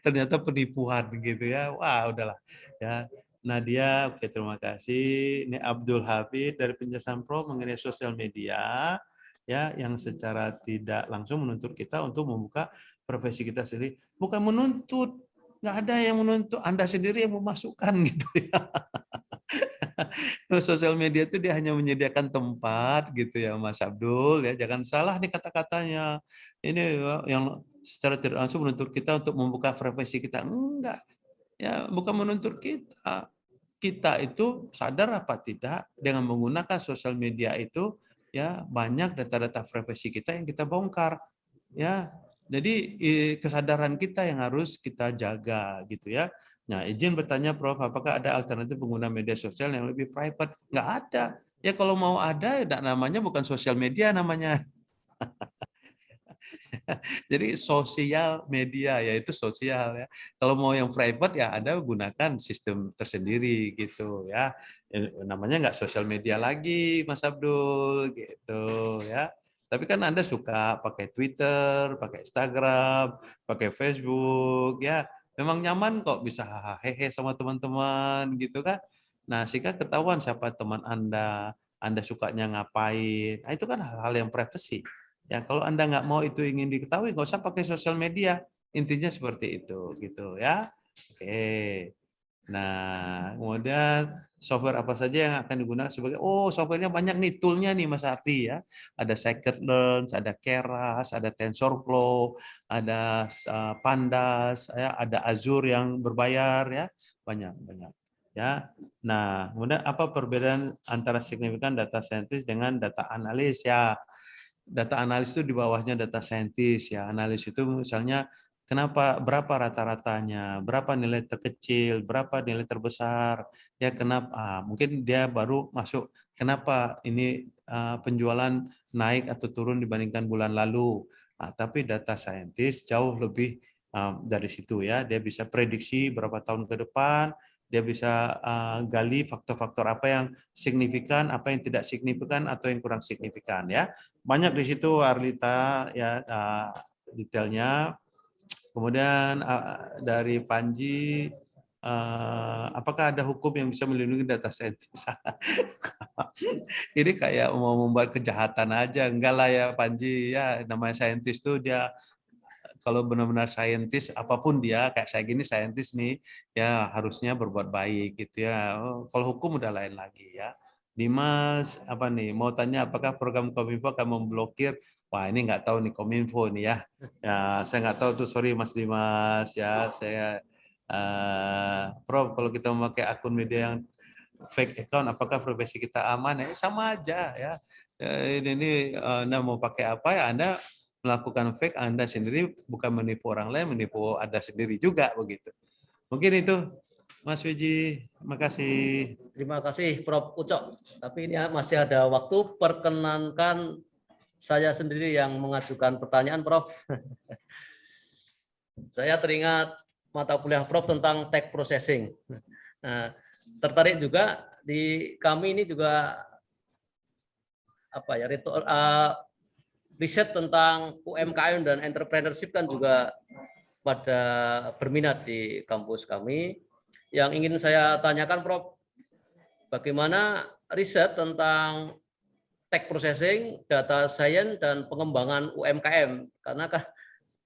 Ternyata penipuan gitu ya. Wah, udahlah. Ya. Nadia, oke terima kasih. Ini Abdul Habib dari Penjelasan Pro mengenai sosial media ya yang secara tidak langsung menuntut kita untuk membuka profesi kita sendiri. Bukan menuntut. nggak ada yang menuntut, Anda sendiri yang memasukkan gitu ya. Sosial media itu dia hanya menyediakan tempat gitu ya Mas Abdul ya, jangan salah nih kata-katanya. Ini ya, yang secara tidak langsung menuntut kita untuk membuka frekuensi kita. Enggak, ya bukan menuntut kita. Kita itu sadar apa tidak dengan menggunakan sosial media itu ya banyak data-data frekuensi kita yang kita bongkar ya. Jadi kesadaran kita yang harus kita jaga gitu ya. Nah, izin bertanya Prof, apakah ada alternatif pengguna media sosial yang lebih private? Nggak ada. Ya kalau mau ada, ya namanya bukan sosial media namanya. Jadi sosial media, yaitu sosial ya. Kalau mau yang private ya Anda gunakan sistem tersendiri gitu ya. Namanya nggak sosial media lagi, Mas Abdul gitu ya. Tapi kan Anda suka pakai Twitter, pakai Instagram, pakai Facebook ya. Memang nyaman kok bisa hehe sama teman-teman gitu kan. Nah, sehingga ketahuan siapa teman Anda sukanya ngapain. Nah, itu kan hal-hal yang privacy. Ya, kalau Anda nggak mau itu ingin diketahui, nggak usah pakai sosial media. Intinya seperti itu, gitu ya. Oke. Nah, kemudian software apa saja yang akan digunakan sebagai, softwarenya banyak nih, toolnya nih Mas Ardi ya. Ada Scikit-learn, ada Keras, ada TensorFlow, ada Pandas, ya, ada Azure yang berbayar ya, banyak. Ya. Nah, kemudian apa perbedaan antara signifikan data scientist dengan data analis ya? Data analis itu di bawahnya data scientist ya. Analis itu misalnya berapa rata-ratanya, berapa nilai terkecil, berapa nilai terbesar, ya kenapa? Mungkin dia baru masuk kenapa ini penjualan naik atau turun dibandingkan bulan lalu. Tapi data scientist jauh lebih dari situ ya. Dia bisa prediksi berapa tahun ke depan, dia bisa gali faktor-faktor apa yang signifikan, apa yang tidak signifikan atau yang kurang signifikan ya. Banyak di situ Arlita ya detailnya. Kemudian dari Panji, apakah ada hukum yang bisa melindungi data scientist? Ini kayak mau membuat kejahatan aja, enggak lah ya Panji ya. Namanya scientist tuh dia kalau benar-benar saintis apapun dia kayak saya gini saintis nih ya harusnya berbuat baik gitu ya. Kalau hukum udah lain lagi ya. Dimas apa nih mau tanya apakah program Kominfo akan memblokir? Wah ini nggak tahu nih Kominfo nih ya. Ya saya nggak tahu tuh, sorry Mas Dimas ya. Saya Prof kalau kita memakai akun media yang fake account apakah privasi kita aman? Ya sama aja ya. Ini Anda mau pakai apa ya Anda melakukan fake Anda sendiri, bukan menipu orang lain, menipu Anda sendiri juga begitu. Mungkin itu Mas Wiji, terima kasih. Terima kasih Prof. Ucok. Tapi ini masih ada waktu, perkenankan saya sendiri yang mengajukan pertanyaan Prof. Saya teringat mata kuliah Prof tentang text processing. Nah, tertarik juga di kami ini juga apa ya riset tentang UMKM dan entrepreneurship kan juga pada berminat di kampus kami. Yang ingin saya tanyakan Prof, bagaimana riset tentang text processing, data science dan pengembangan UMKM? Karena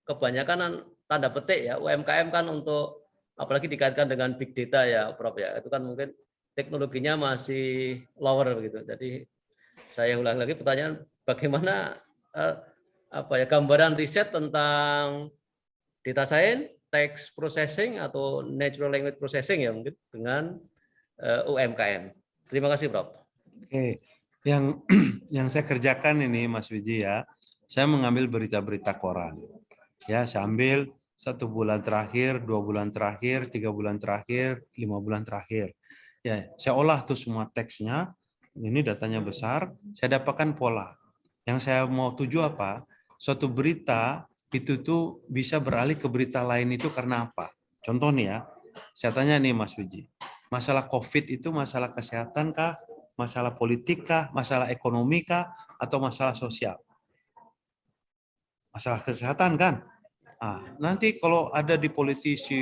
kebanyakan tanda petik ya UMKM kan untuk apalagi dikaitkan dengan big data ya Prof ya. Itu kan mungkin teknologinya masih lower begitu. Jadi saya ulang lagi pertanyaan, bagaimana gambaran riset tentang data science, text processing atau natural language processing ya mungkin dengan UMKM. Terima kasih Prof. Oke, yang saya kerjakan ini Mas Wiji ya, saya mengambil berita-berita koran. Ya, saya ambil 1 bulan terakhir, 2 bulan terakhir, 3 bulan terakhir, 5 bulan terakhir. Ya, saya olah tuh semua teksnya. Ini datanya besar, saya dapatkan pola. Yang saya mau tuju apa? Suatu berita itu tuh bisa beralih ke berita lain itu karena apa? Contoh nih ya, saya tanya nih Mas Wiji, masalah COVID itu masalah kesehatan kah? Masalah politik kah? Masalah ekonomi kah? Atau masalah sosial? Masalah kesehatan kan? Nanti kalau ada di politisi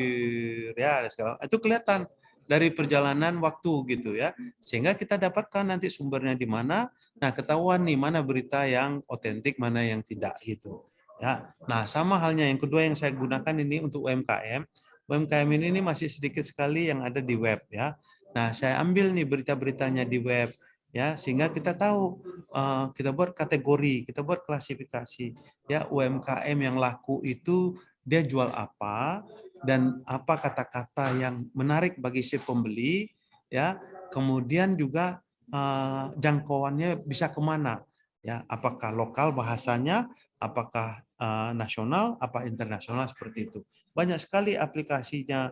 ya sekarang itu kelihatan dari perjalanan waktu gitu ya, sehingga kita dapatkan nanti sumbernya di mana. Nah ketahuan nih mana berita yang otentik, mana yang tidak gitu ya. Nah sama halnya yang kedua yang saya gunakan ini untuk UMKM, UMKM ini masih sedikit sekali yang ada di web ya. Nah, saya ambil nih berita-beritanya di web ya, sehingga kita tahu, kita buat kategori, kita buat klasifikasi ya, UMKM yang laku itu dia jual apa dan apa kata-kata yang menarik bagi si pembeli ya. Kemudian juga jangkauannya bisa kemana ya, apakah lokal bahasanya, apakah nasional, apa internasional, seperti itu. Banyak sekali aplikasinya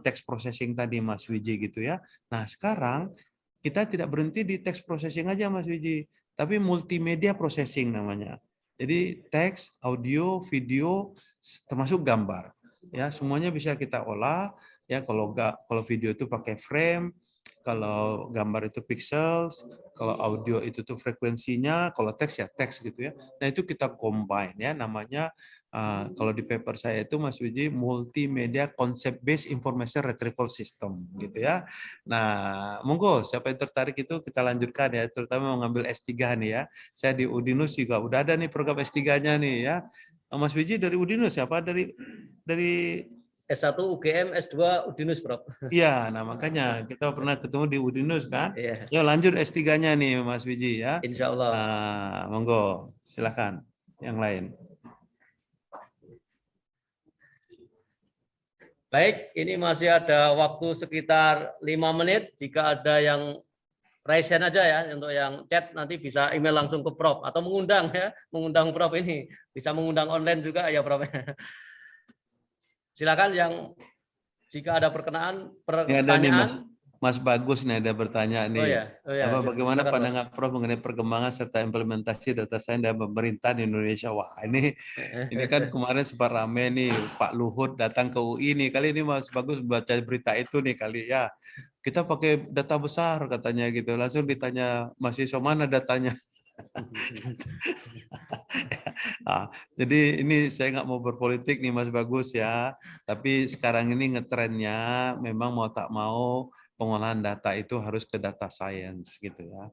text processing tadi Mas Wiji gitu ya. Nah, sekarang kita tidak berhenti di text processing aja Mas Wiji, tapi multimedia processing namanya. Jadi teks, audio, video, termasuk gambar. Ya, semuanya bisa kita olah ya. Kalau video itu pakai frame, kalau gambar itu pixels, kalau audio itu tuh frekuensinya, kalau teks ya teks gitu ya. Nah, itu kita combine ya, namanya kalau di paper saya itu Mas Wiji multimedia concept based information retrieval system gitu ya. Nah, monggo siapa yang tertarik itu kita lanjutkan ya, terutama mengambil S3 nih ya. Saya di Udinus juga udah ada nih program S3-nya nih ya. Mas Wiji dari Udinus siapa? Dari S1 UGM, S2 Udinus, Prof. Iya, nah makanya kita pernah ketemu di Udinus kan. Iya. Yuk lanjut S3-nya nih Mas Wiji ya. Insya Allah. Monggo, silakan yang lain. Baik, ini masih ada waktu sekitar 5 menit. Jika ada yang raise hand aja ya, untuk yang chat nanti bisa email langsung ke Prof atau mengundang ya, mengundang Prof ini. Bisa mengundang online juga ya Prof. Silakan yang jika ada pertanyaan. Nih, Mas Bagus nih ada bertanya nih. Bagaimana silakan, pandangan Prof mengenai perkembangan serta implementasi data science dalam pemerintahan Indonesia? Wah, ini kan kemarin sempat rame nih, Pak Luhut datang ke UI nih. Kali ini Mas Bagus baca berita itu nih kali ya. Kita pakai data besar katanya gitu. Langsung ditanya mahasiswa mana datanya. Jadi ini saya nggak mau berpolitik nih Mas Bagus ya, tapi sekarang ini ngetrennya memang mau tak mau pengolahan data itu harus ke data science gitu ya.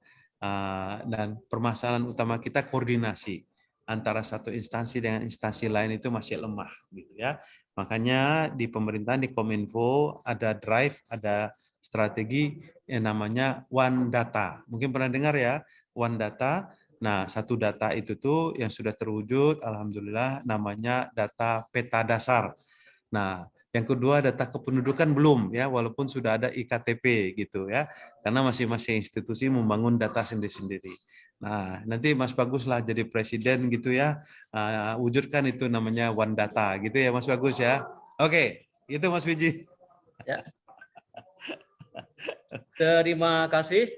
Dan permasalahan utama kita koordinasi antara satu instansi dengan instansi lain itu masih lemah gitu ya. Makanya di pemerintahan, di Kominfo ada drive, ada strategi yang namanya One Data. Mungkin pernah dengar ya, One Data. Nah, satu data itu tuh yang sudah terwujud, alhamdulillah namanya data peta dasar. Nah, yang kedua data kependudukan belum ya, walaupun sudah ada iktp gitu ya. Karena masing-masing institusi membangun data sendiri-sendiri. Nah, nanti Mas Bagus lah jadi presiden gitu ya. Wujudkan itu namanya One Data gitu ya Mas Bagus ya. Oke, itu Mas Wiji. Ya. Terima kasih.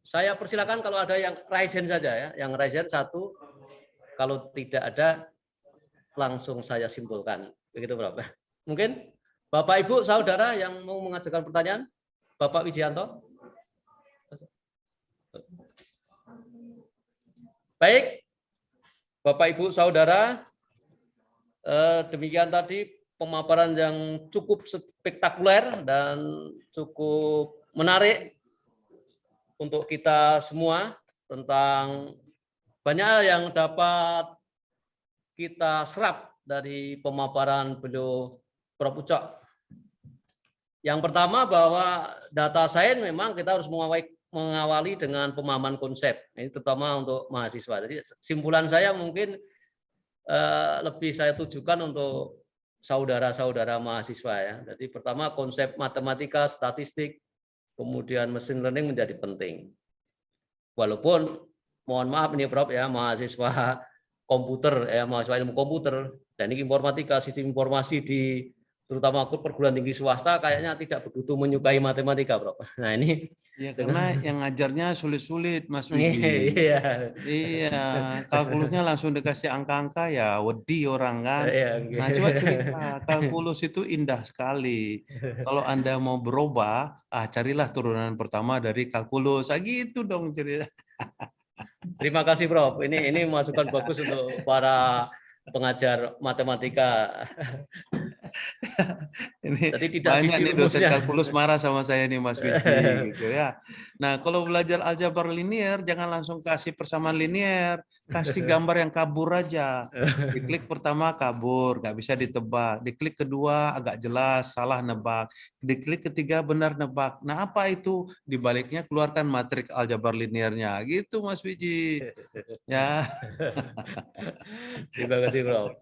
Saya persilakan kalau ada yang raise hand saja ya. Yang raise hand satu, kalau tidak ada langsung saya simpulkan. Begitu Prof. Mungkin Bapak Ibu Saudara yang mau mengajukan pertanyaan, Bapak Wijianto. Baik, Bapak Ibu Saudara, demikian tadi pemaparan yang cukup spektakuler dan cukup menarik untuk kita semua tentang banyak hal yang dapat kita serap dari pemaparan beliau Prof. Ucok. Yang pertama bahwa data science memang kita harus mengawali dengan pemahaman konsep. Ini terutama untuk mahasiswa. Jadi simpulan saya mungkin lebih saya tujukan untuk saudara-saudara mahasiswa ya. Jadi pertama konsep matematika, statistik, kemudian mesin learning menjadi penting. Walaupun mohon maaf nih Prof ya, mahasiswa komputer ya, mahasiswa ilmu komputer, teknik informatika, sistem informasi di terutama perguruan tinggi swasta kayaknya tidak begitu menyukai matematika, Prof. Nah, ini ya karena yang ngajarnya sulit-sulit Mas Wiji. Iya, kalkulusnya langsung dikasih angka-angka ya wedi orang kan. Nah, coba cerita, kalkulus itu indah sekali. Kalau Anda mau berubah, carilah turunan pertama dari kalkulus. Gitu dong cerita. Terima kasih, Prof. Ini masukan bagus untuk para pengajar matematika. Ini Jadi tidak banyak sisi nih dosen rumusnya. kalkulus marah sama saya nih Mas Wiji gitu ya. Nah, kalau belajar aljabar linier jangan langsung kasih persamaan linier, kasih gambar yang kabur aja. Diklik pertama kabur, nggak bisa ditebak. Diklik kedua agak jelas, salah nebak. Diklik ketiga benar nebak. Nah, apa itu? Di baliknya keluarkan matriks aljabar liniernya. Gitu Mas Wiji. Ya, Terima kasih, Prof.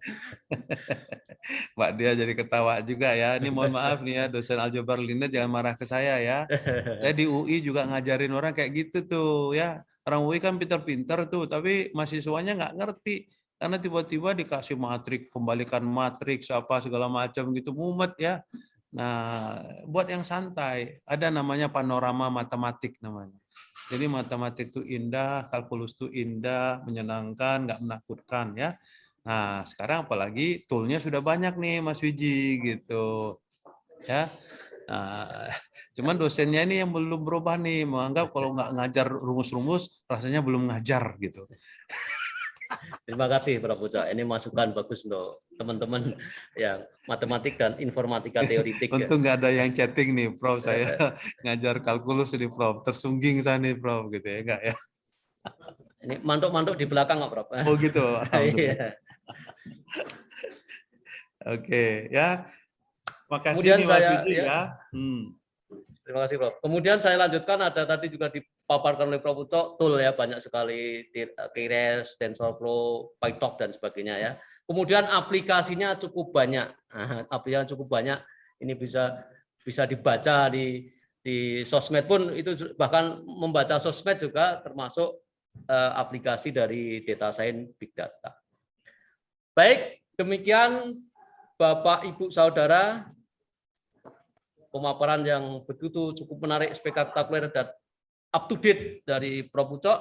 Mbak dia jadi ketawa juga ya. Ini mohon maaf nih ya, dosen aljabar linier jangan marah ke saya ya. Saya di UI juga ngajarin orang kayak gitu tuh ya. Orang UI kan pinter-pinter tuh, tapi mahasiswanya nggak ngerti. Karena tiba-tiba dikasih matriks, kembalikan matriks, apa segala macam gitu, mumet ya. Nah, buat yang santai, ada namanya panorama matematik namanya. Jadi matematik itu indah, kalkulus itu indah, menyenangkan, nggak menakutkan ya. Nah, sekarang apalagi toolnya sudah banyak nih Mas Wiji gitu. Ya. Nah, cuman dosennya ini yang belum berubah nih, menganggap kalau nggak ngajar rumus-rumus rasanya belum ngajar gitu. Terima kasih, Prof. Puja. Ini masukan bagus untuk teman-teman yang matematik dan informatika teoritik. Ya. Untung nggak ada yang chatting nih, Prof. Saya ngajar kalkulus nih, Prof. Tersungging saya nih, Prof. Gitu ya, enggak ya? Ini mantuk-mantuk di belakang nggak, Prof? Oh gitu, alhamdulillah. Iya. Oke, ya. Makasih Kemudian nih Mas saya Wiji ya, ya. terima kasih, Prof. Kemudian saya lanjutkan, ada tadi juga dipaparkan oleh Prof. Puto, tool ya, banyak sekali, Keras, TensorFlow, PyTorch dan sebagainya ya. Kemudian aplikasinya cukup banyak. Nah, aplikasinya cukup banyak. Ini bisa dibaca di sosmed pun, itu bahkan membaca sosmed juga termasuk aplikasi dari data science big data. Baik, demikian Bapak Ibu Saudara, pemaparan yang begitu cukup menarik, spektakuler dan up to date dari Prof. Pucok.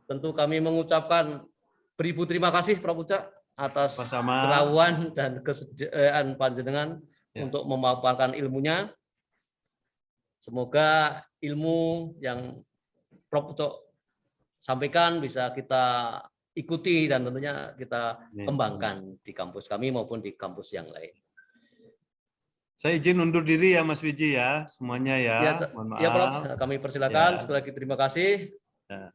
Tentu kami mengucapkan beribu terima kasih Prof. Pucok atas Sama-sama. kerawan dan kesediaan panjenengan untuk memaparkan ilmunya. Semoga ilmu yang Prof. Pucok sampaikan bisa kita ikuti dan tentunya kita kembangkan di kampus kami maupun di kampus yang lain. Saya izin undur diri ya Mas Wiji ya, semuanya ya. Ya, Mohon maaf. ya Prof, kami persilakan. Ya. Sekali lagi terima kasih. Ya.